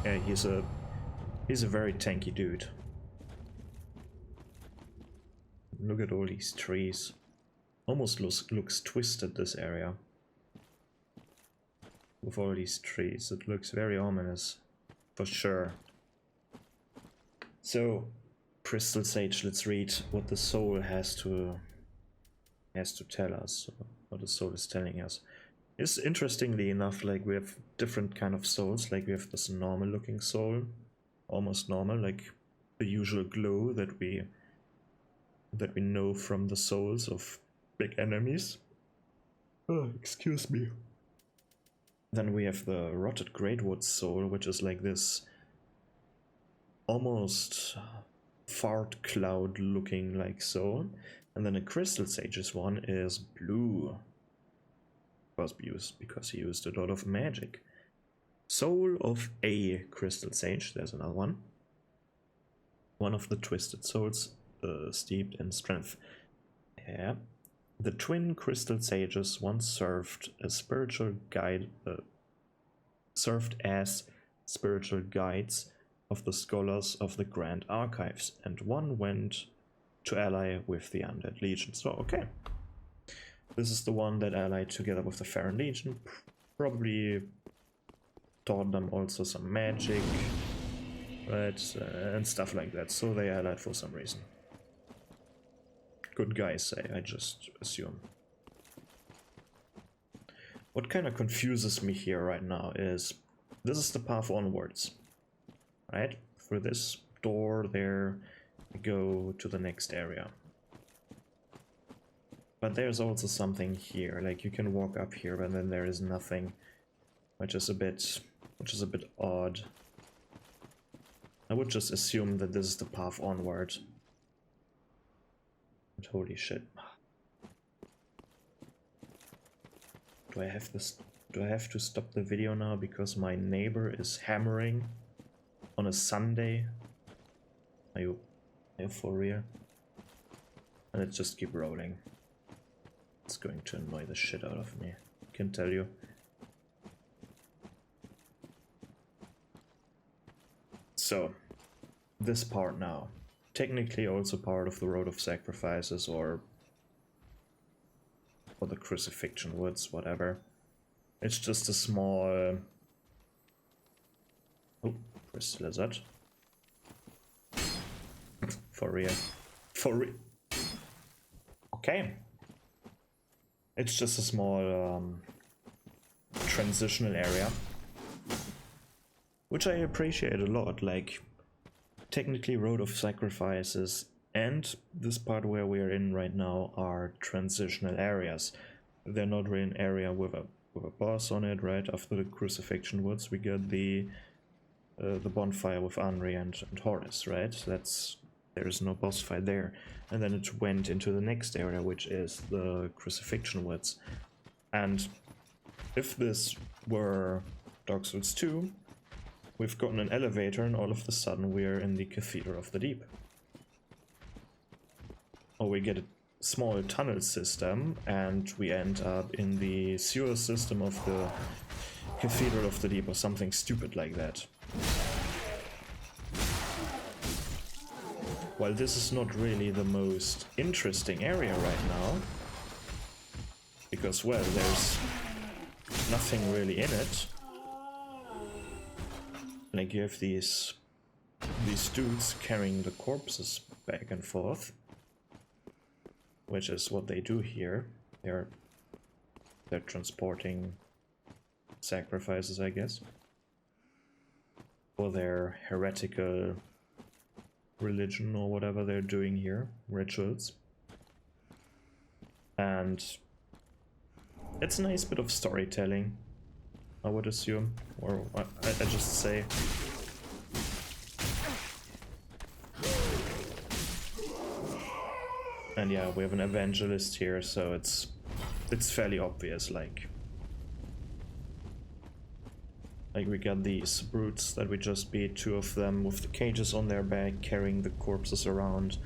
Speaker 1: yeah, he's a very tanky dude. Look at all these trees. Almost looks twisted, this area. With all these trees, it looks very ominous, for sure. So, Crystal Sage, let's read what the soul has to tell us, what the soul is telling us. It's interestingly enough, like we have different kind of souls, like we have this normal looking soul, almost normal, like the usual glow that we know from the souls of big enemies. Oh, excuse me. Then we have the Rotted Greatwood soul, which is like this almost fart cloud looking like soul. And then a Crystal Sage's one is blue. Because he used a lot of magic. Soul of a Crystal Sage, there's another one. One of the twisted souls, steeped in strength. Yeah. The twin Crystal Sages once served as spiritual guides of the scholars of the Grand Archives, and one went to ally with the Undead Legion. So, okay. This is the one that allied together with the Farron Legion. Probably taught them also some magic, right, and stuff like that. So they allied for some reason. Good guys, I just assume. What kind of confuses me here right now is this is the path onwards, right? Through this door there, we go to the next area. But there's also something here, like you can walk up here, but then there is nothing, which is a bit odd. I would just assume that this is the path onward. But holy shit. Do I have to stop the video now because my neighbor is hammering on a Sunday? Are you for real? And it just keep rolling. It's going to annoy the shit out of me, I can tell you. So, this part now. Technically also part of the Road of Sacrifices or the Crucifixion Woods, whatever. It's just a small... Oh, Crystal Lizard. For real. Okay. It's just a small transitional area. Which I appreciate a lot, like... Technically, Road of Sacrifices and this part where we are in right now are transitional areas. They're not really an area with a boss on it, right? After the Crucifixion Woods, we get the bonfire with Anri and Horus, right? There is no boss fight there. And then it went into the next area, which is the Crucifixion Woods. And if this were Dark Souls 2, we've gotten an elevator and all of a sudden we're in the Cathedral of the Deep. Or we get a small tunnel system and we end up in the sewer system of the Cathedral of the Deep or something stupid like that. While this is not really the most interesting area right now, because, well, there's nothing really in it. Like you have these dudes carrying the corpses back and forth, which is what they do here. They're transporting sacrifices, I guess, for their heretical religion or whatever they're doing here, rituals. And it's a nice bit of storytelling, I would assume, or I just say. And yeah, we have an evangelist here, so it's fairly obvious, like we got these brutes that we just beat, 2 of them with the cages on their back, carrying the corpses around.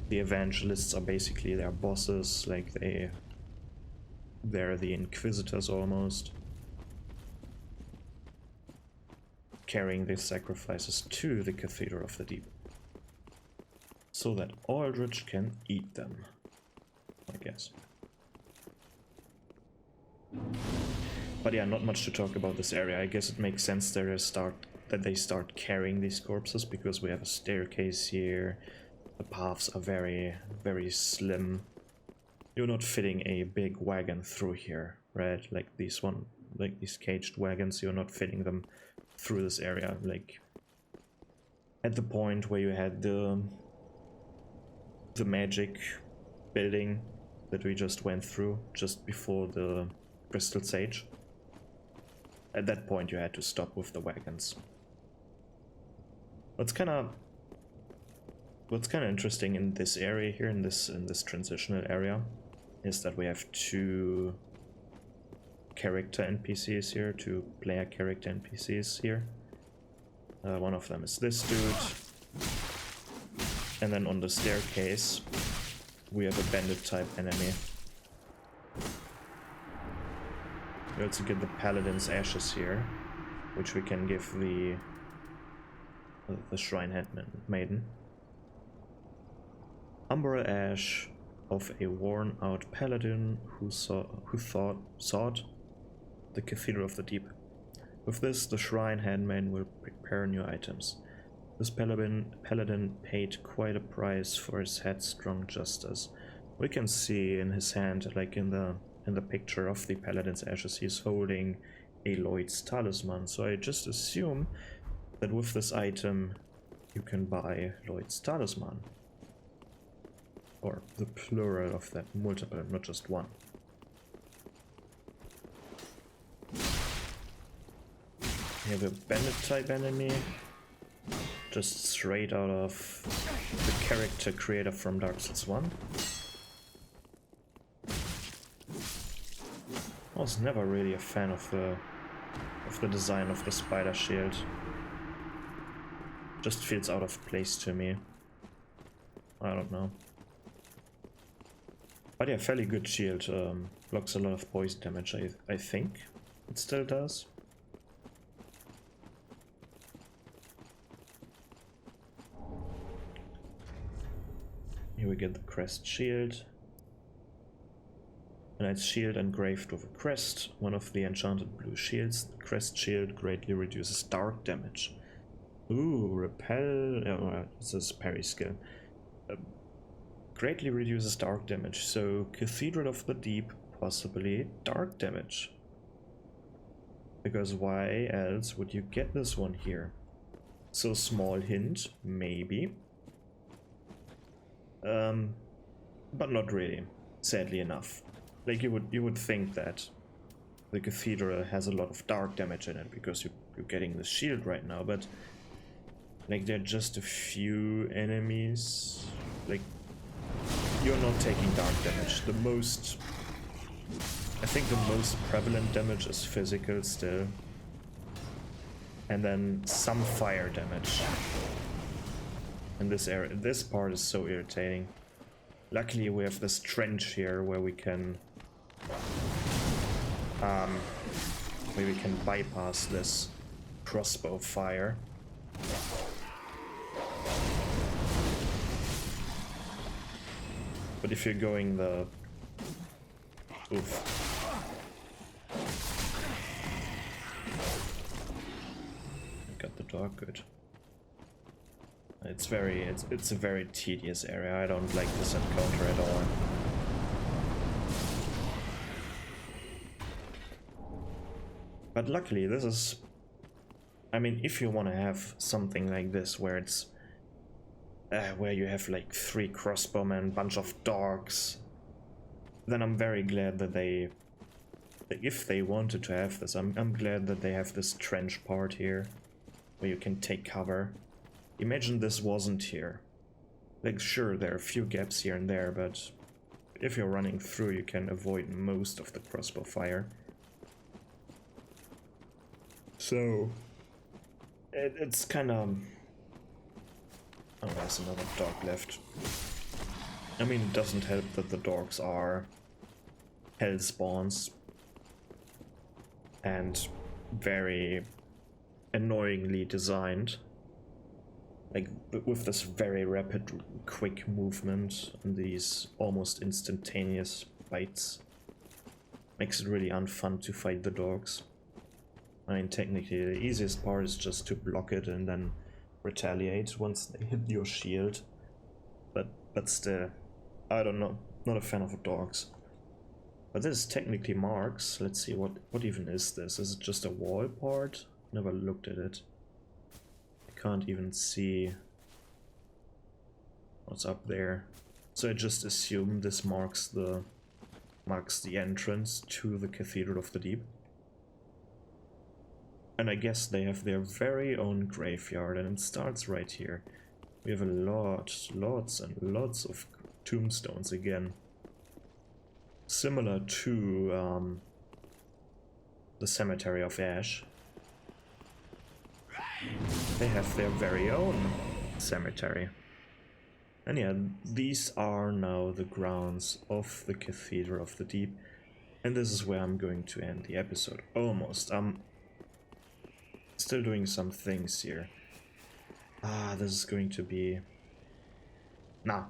Speaker 1: The evangelists are basically their bosses, like they're the inquisitors almost, carrying these sacrifices to the Cathedral of the Deep, so that Aldrich can eat them, I guess. But yeah, not much to talk about this area. I guess it makes sense that they start carrying these corpses, because we have a staircase here. The paths are very, very slim. You're not fitting a big wagon through here, right? Like these caged wagons, you're not fitting them through this area. Like at the point where you had the magic building that we just went through just before the Crystal Sage. At that point you had to stop with the wagons. What's kind of interesting in this area here, in this transitional area, is that we have 2 character NPCs here, 2 player character NPCs here. One of them is this dude, and then on the staircase we have a bandit type enemy. We also get the Paladin's Ashes here, which we can give the Shrine Maiden. Umbral Ash of a worn-out paladin who sought the Cathedral of the Deep. With this, the Shrine Handmaiden will prepare new items. This paladin paid quite a price for his headstrong justice. We can see in his hand, like in the picture of the Paladin's Ashes, he's holding a Lloyd's Talisman. So I just assume that with this item you can buy Lloyd's Talisman. Or the plural of that, multiple, not just one. We have a bandit type enemy, just straight out of the character creator from Dark Souls 1. I was never really a fan of the design of the spider shield. Just feels out of place to me. I don't know. But yeah, fairly good shield. Blocks a lot of poison damage, I think. It still does. Here we get the crest shield. A knight's shield engraved with a crest, one of the enchanted blue shields. The crest shield greatly reduces dark damage. Ooh, repel. Oh, this is parry skill. Greatly reduces dark damage, so Cathedral of the Deep, possibly dark damage. Because why else would you get this one here? So small hint, maybe. But not really, sadly enough. Like you would think that the cathedral has a lot of dark damage in it because you're getting the shield right now, but like there are just a few enemies. Like you're not taking dark damage. I think the most prevalent damage is physical still, and then some fire damage. In this area, this part is so irritating. Luckily we have this trench here where we can bypass this crossbow fire. But if you're going the... Oof. Got the dog, good. It's a very tedious area. I don't like this encounter at all. But luckily, this is... I mean, if you want to have something like this, where it's... where you have like 3 crossbowmen, bunch of dogs, then I'm very glad that they... If they wanted to have this, I'm glad that they have this trench part here, where you can take cover. Imagine this wasn't here. Like, sure, there are a few gaps here and there, but if you're running through, you can avoid most of the crossbow fire. So, it's kind of... Oh, there's another dog left. I mean, it doesn't help that the dogs are hell spawns and very annoyingly designed. Like, with this very rapid, quick movement and these almost instantaneous bites. Makes it really unfun to fight the dogs. I mean, technically, the easiest part is just to block it and then retaliate once they hit your shield. But still, I don't know. Not a fan of dogs. But this is technically marks. Let's see, what even is this? Is it just a wall part? Never looked at it. I can't even see what's up there. So I just assume this marks the entrance to the Cathedral of the Deep. And I guess they have their very own graveyard, and it starts right here. We have lots and lots of tombstones again. Similar to the Cemetery of Ash. They have their very own cemetery. And yeah, these are now the grounds of the Cathedral of the Deep. And this is where I'm going to end the episode. Almost. I'm still doing some things here. This is going to be... Nah.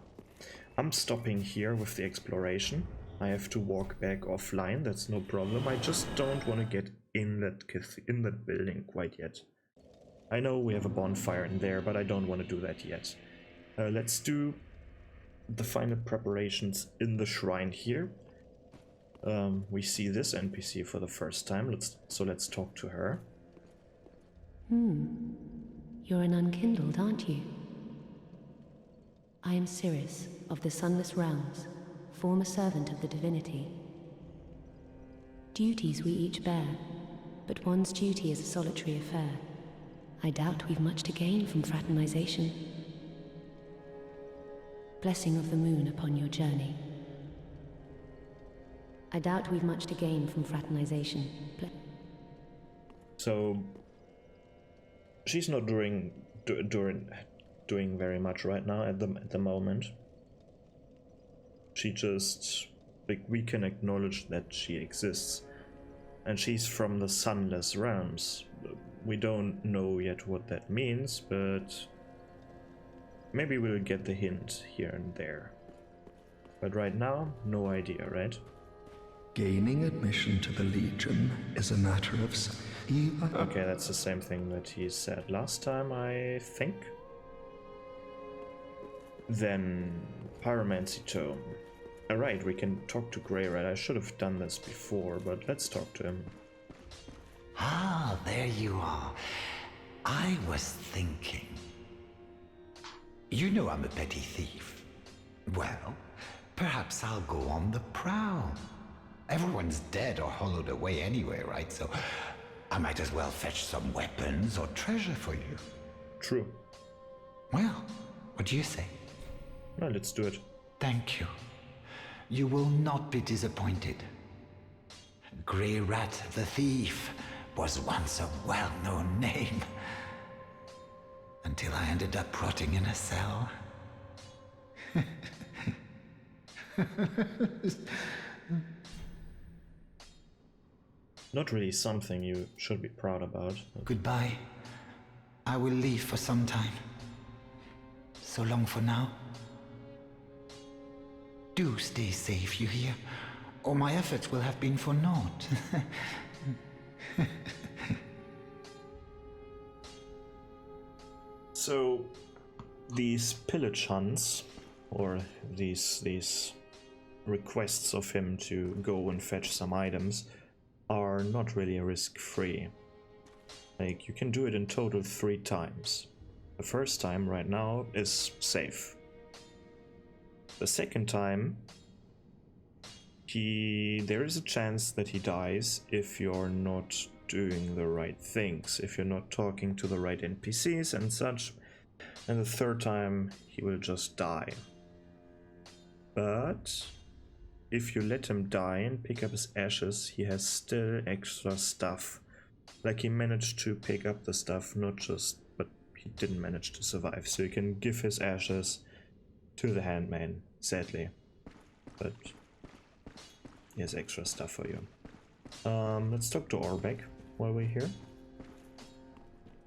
Speaker 1: I'm stopping here with the exploration. I have to walk back offline, that's no problem. I just don't want to get in that building quite yet. I know we have a bonfire in there, but I don't want to do that yet. Let's do the final preparations in the shrine here. We see this NPC for the first time, let's talk to her.
Speaker 4: You're an unkindled, aren't you? I am Cirrus, of the Sunless Realms, former servant of the divinity. Duties we each bear, but one's duty is a solitary affair. I doubt we've much to gain from fraternization. Blessing of the moon upon your journey. I doubt we've much to gain from fraternization.
Speaker 1: So she's not doing very much right now at the moment. She just, like, we can acknowledge that she exists, and she's from the Sunless Realms. We don't know yet what that means, but maybe we'll get the hint here and there. But right now, no idea, right?
Speaker 5: Gaining admission to the Legion is a matter of...
Speaker 1: Okay, that's the same thing that he said last time, I think. Then, Pyromancy Tome. Alright, we can talk to Greyrat. I should have done this before, but let's talk to him.
Speaker 6: Ah, there you are. I was thinking. You know I'm a petty thief. Well, perhaps I'll go on the prowl. Everyone's dead or hollowed away anyway, right? So I might as well fetch some weapons or treasure for you.
Speaker 1: True.
Speaker 6: Well, what do you say?
Speaker 1: Well, let's do it.
Speaker 6: Thank you. You will not be disappointed. Greyrat the Thief was once a well-known name. Until I ended up rotting in a cell.
Speaker 1: Not really something you should be proud about.
Speaker 6: Goodbye. I will leave for some time. So long for now. Do stay safe, you hear? Or my efforts will have been for naught.
Speaker 1: So, these pillage hunts, or these requests of him to go and fetch some items, are are not really risk-free. Like, you can do it in total 3 times. The first time, right now, is safe. The second time, there is a chance that he dies if you're not doing the right things, if you're not talking to the right NPCs and such. And the third time, he will just die. But if you let him die and pick up his ashes, he has still extra stuff. Like, he managed to pick up the stuff, but he didn't manage to survive. So you can give his ashes to the handmaiden, sadly. But he has extra stuff for you. Let's talk to Orbeck while we're here.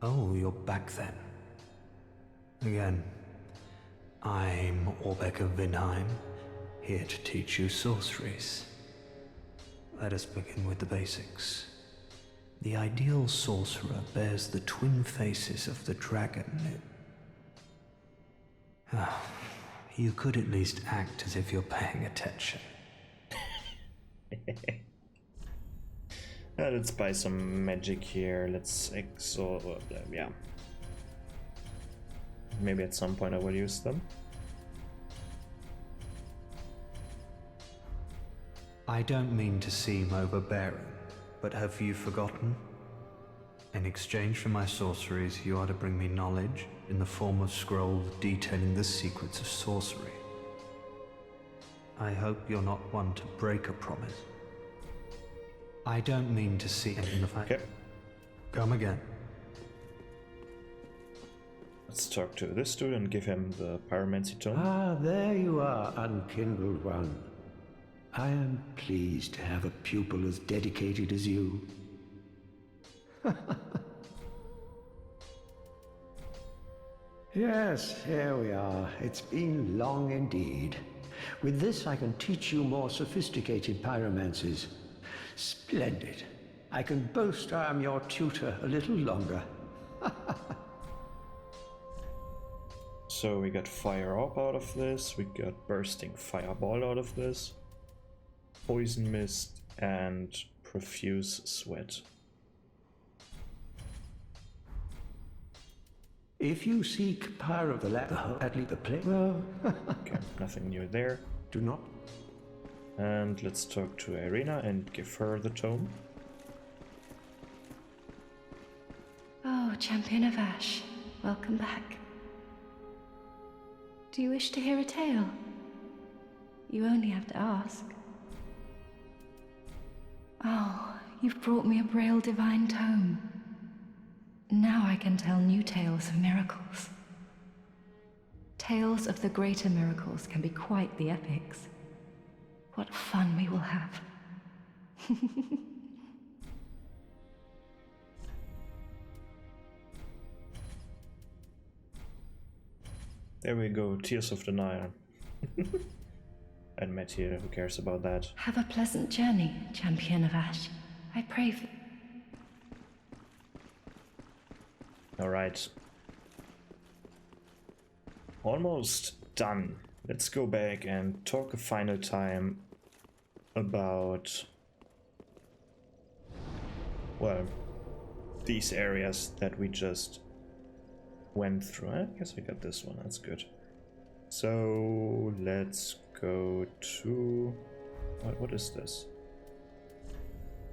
Speaker 3: Oh, you're back then. Again, I'm Orbeck of Vinheim, here to teach you sorceries. Let us begin with the basics. The ideal sorcerer bears the twin faces of the dragon. You could at least act as if you're paying attention.
Speaker 1: Let's buy some magic here. Let's yeah. Maybe at some point I will use them.
Speaker 3: I don't mean to seem overbearing, but have you forgotten? In exchange for my sorceries, you are to bring me knowledge in the form of scrolls detailing the secrets of sorcery. I hope you're not one to break a promise. I don't mean to see in the fight.
Speaker 1: Okay.
Speaker 3: Come again.
Speaker 1: Let's talk to this dude and give him the pyromancy tome.
Speaker 7: Ah, there you are, unkindled one. I am pleased to have a pupil as dedicated as you. Yes, here we are. It's been long indeed. With this, I can teach you more sophisticated pyromancies. Splendid. I can boast I am your tutor a little longer.
Speaker 1: So we got Fire Orb out of this, we got Bursting Fireball out of this, Poison Mist, and Profuse Sweat.
Speaker 7: If you seek power of the latter, at least the play. Well,
Speaker 1: Okay, nothing new there.
Speaker 7: do not.
Speaker 1: And let's talk to Irina and give her the tome.
Speaker 4: Oh, Champion of Ash, welcome back. Do you wish to hear a tale? You only have to ask. Oh, you've brought me a Braille Divine Tome. Now I can tell new tales of miracles. Tales of the greater miracles can be quite the epics. What fun we will have.
Speaker 1: There we go, Tears of the Nile. And Mattia, who cares about that?
Speaker 4: Have a pleasant journey, Champion of Ash. I pray for...
Speaker 1: Alright. Almost done. Let's go back and talk a final time about, well, these areas that we just went through. I guess I got this one, that's good. So let's go to, what is this?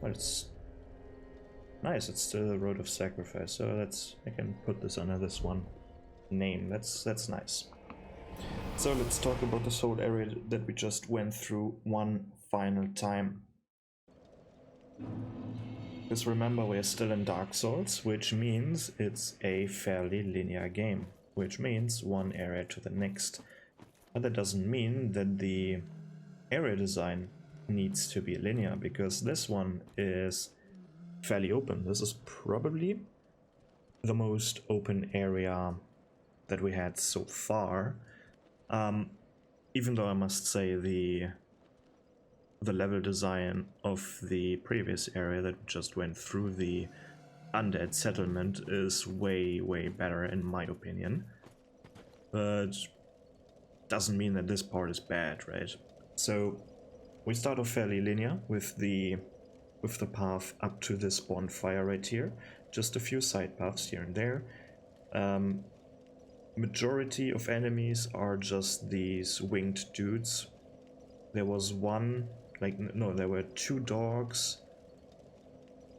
Speaker 1: Well, it's nice, it's still the Road of Sacrifice, so I can put this under this one name. That's nice. So let's talk about this whole area that we just went through one final time. Because remember, we're still in Dark Souls, which means it's a fairly linear game, which means one area to the next. But that doesn't mean that the area design needs to be linear, because this one is fairly open. This is probably the most open area that we had so far. Even though I must say the level design of the previous area that we just went through, the undead settlement, is way better in my opinion. But doesn't mean that this part is bad, right? So we start off fairly linear with the with the path up to this bonfire right here. Just a few side paths here and there. Majority of enemies are just these winged dudes. There was one, like, no, there were 2 dogs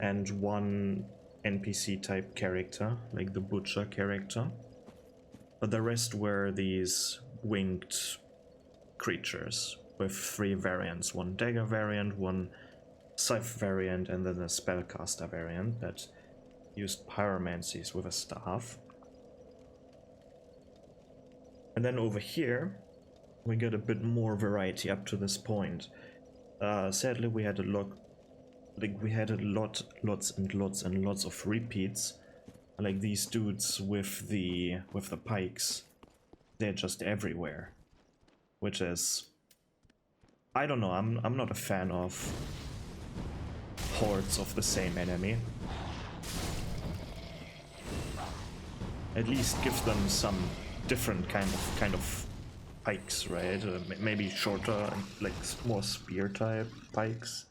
Speaker 1: and 1 NPC type character, like the butcher character. But the rest were these winged creatures with 3 variants. 1 dagger variant, 1 scythe variant, and then a spellcaster variant that used pyromancies with a staff. And then over here, we get a bit more variety up to this point. Sadly, we had lots and lots of repeats. Like these dudes with the pikes, they're just everywhere, which is, I don't know. I'm not a fan of hordes of the same enemy. At least give them some different kind of pikes, right? Maybe shorter and like more spear type pikes,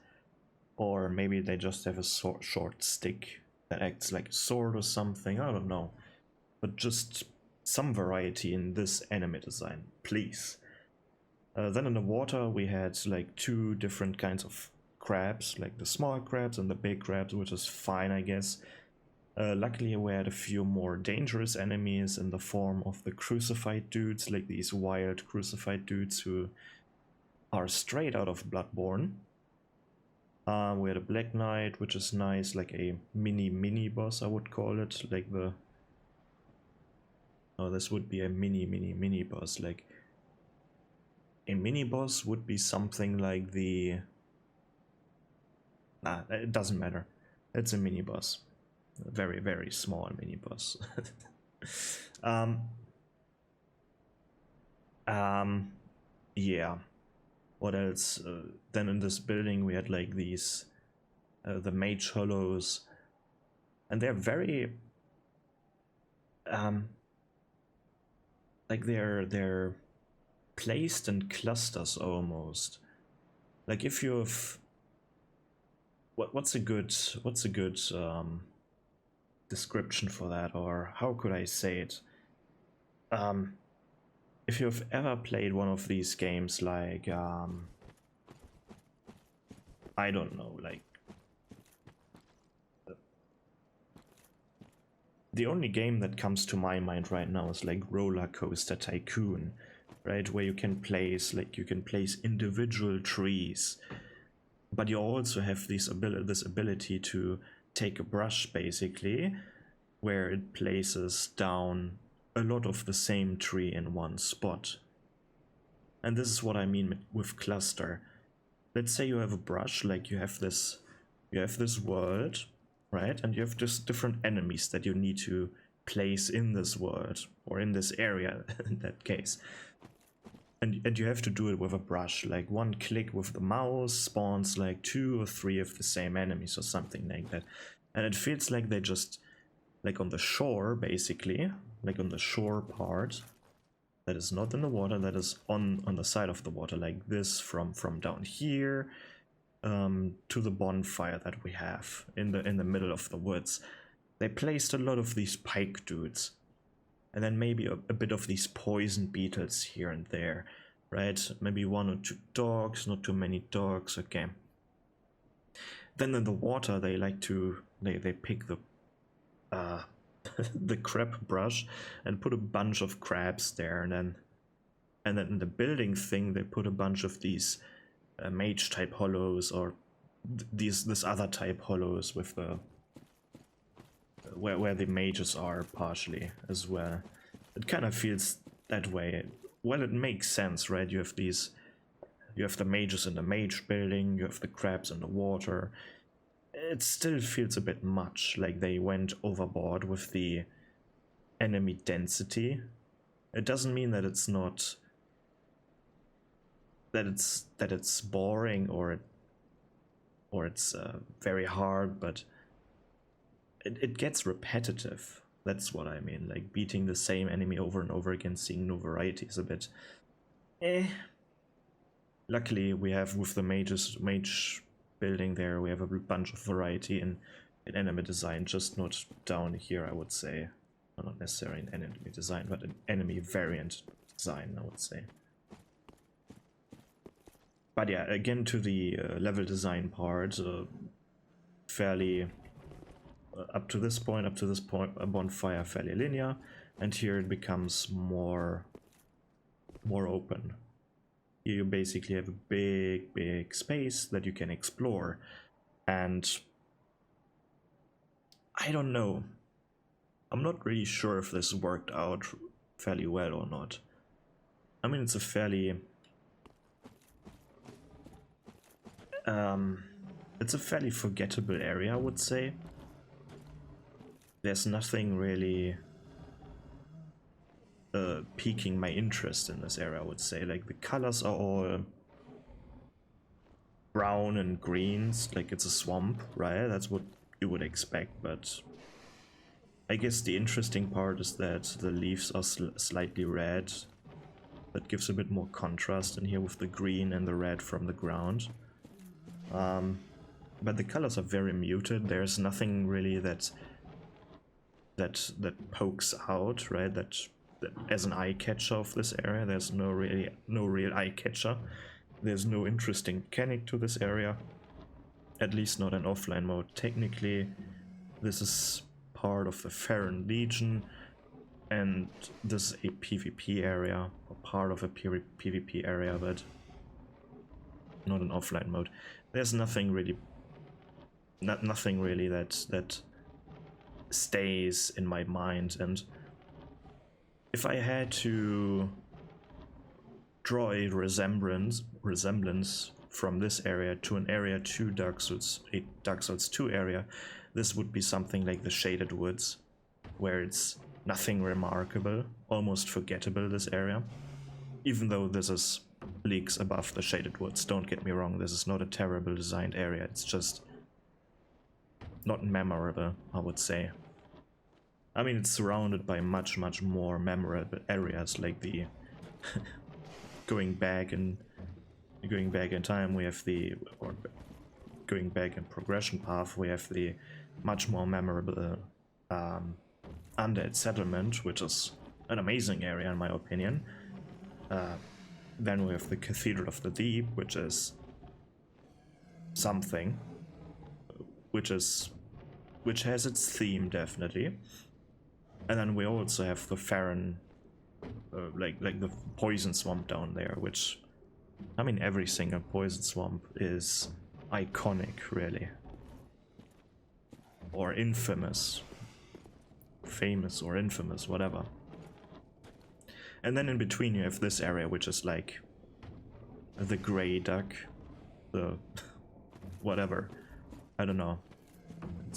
Speaker 1: or maybe they just have a short stick that acts like a sword or something. I don't know, but just some variety in this enemy design, please. Then in the water we had like 2 different kinds of crabs, like the small crabs and the big crabs, which is fine, I guess. Luckily we had a few more dangerous enemies in the form of the crucified dudes, like these wild crucified dudes who are straight out of Bloodborne. We had a Black Knight, which is nice, like a mini boss, I would call it, like the... Oh, this would be a mini boss, like... A mini boss would be something like the... Nah, it doesn't matter. It's a mini boss. A very, very small mini boss. Yeah. What else? Then in this building we had like these, the mage hollows, and they're very, like they're placed in clusters almost. Like if you've, what's a good description for that, or how could I say it? If you've ever played one of these games like, I don't know, like, the only game that comes to my mind right now is like Roller Coaster Tycoon, right, where you can place individual trees, but you also have this ability to take a brush basically, where it places down a lot of the same tree in one spot. And this is what I mean with cluster. Let's say you have a brush, like you have this world, right? And you have just different enemies that you need to place in this world, or in this area in that case. And you have to do it with a brush, like one click with the mouse spawns like 2 or 3 of the same enemies or something like that. And it feels like they just, like on the shore basically, like on the shore part, that is not in the water, that is on the side of the water, like this, from down here to the bonfire that we have in the middle of the woods. They placed a lot of these pike dudes, and then maybe a bit of these poison beetles here and there, right? Maybe 1 or 2 dogs, not too many dogs, okay. Then in the water they like to, they pick the the crab brush and put a bunch of crabs there, and then in the building thing they put a bunch of these mage type hollows, or this other type hollows with the where the mages are partially as well. It kind of feels that way. Well, it makes sense, right? You have the mages in the mage building, you have the crabs in the water. It still feels a bit much, like they went overboard with the enemy density. It doesn't mean that it's not, that it's boring or it's very hard, but it gets repetitive. That's what I mean, like beating the same enemy over and over again, seeing no variety is a bit Luckily we have with the mage building there. We have a bunch of variety in enemy design, just not down here, I would say. Well, not necessarily an enemy design, but an enemy variant design, I would say. But yeah, again to the level design part, fairly up to this point, a bonfire fairly linear, and here it becomes more open. Here you basically have a big space that you can explore, and I don't know. I'm not really sure if this worked out fairly well or not. I mean, it's a fairly forgettable area, I would say. There's nothing really piquing my interest in this area, I would say. Like, the colors are all brown and greens, like it's a swamp, right? That's what you would expect, but I guess the interesting part is that the leaves are slightly red. That gives a bit more contrast in here with the green and the red from the ground. But the colors are very muted. There's nothing really that pokes out, right? That as an eye catcher of this area. There's no real eye catcher. There's no interesting mechanic to this area, at least not in offline mode. Technically, this is part of the Farron Legion, and this is a PvP area, or part of a PvP area, but not in offline mode. There's nothing really that stays in my mind, and if I had to draw a resemblance from this area to an area 2 Dark Souls 2 area, this would be something like the Shaded Woods, where it's nothing remarkable, almost forgettable, this area. Even though this is leagues above the Shaded Woods, don't get me wrong, this is not a terrible designed area, it's just not memorable, I would say. I mean, it's surrounded by much more memorable areas, like the going back in time, we have the, or going back in progression path, we have the much more memorable Undead Settlement, which is an amazing area in my opinion. Then we have the Cathedral of the Deep, which is something, which has its theme, definitely. And then we also have the Farron, like the poison swamp down there, which, I mean, every single poison swamp is iconic, really, or infamous, famous or infamous, whatever. And then in between you have this area, which is like the Grey Duck, the whatever, I don't know.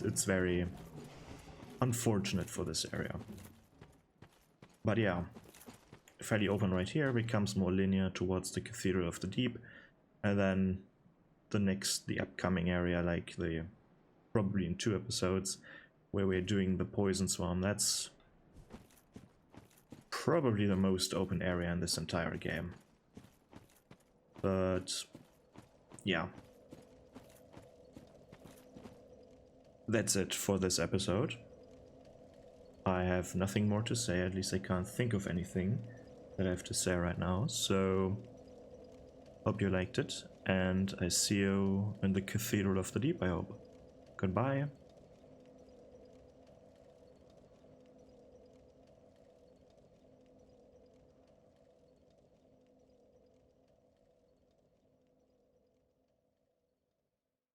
Speaker 1: It's very unfortunate for this area. But yeah, fairly open right here, becomes more linear towards the Cathedral of the Deep, and then the upcoming area, like probably in 2 episodes, where we're doing the Poison Swamp. That's probably the most open area in this entire game. But yeah, that's it for this episode. I have nothing more to say, at least I can't think of anything that I have to say right now, so hope you liked it, and I see you in the Cathedral of the Deep, I hope. Goodbye.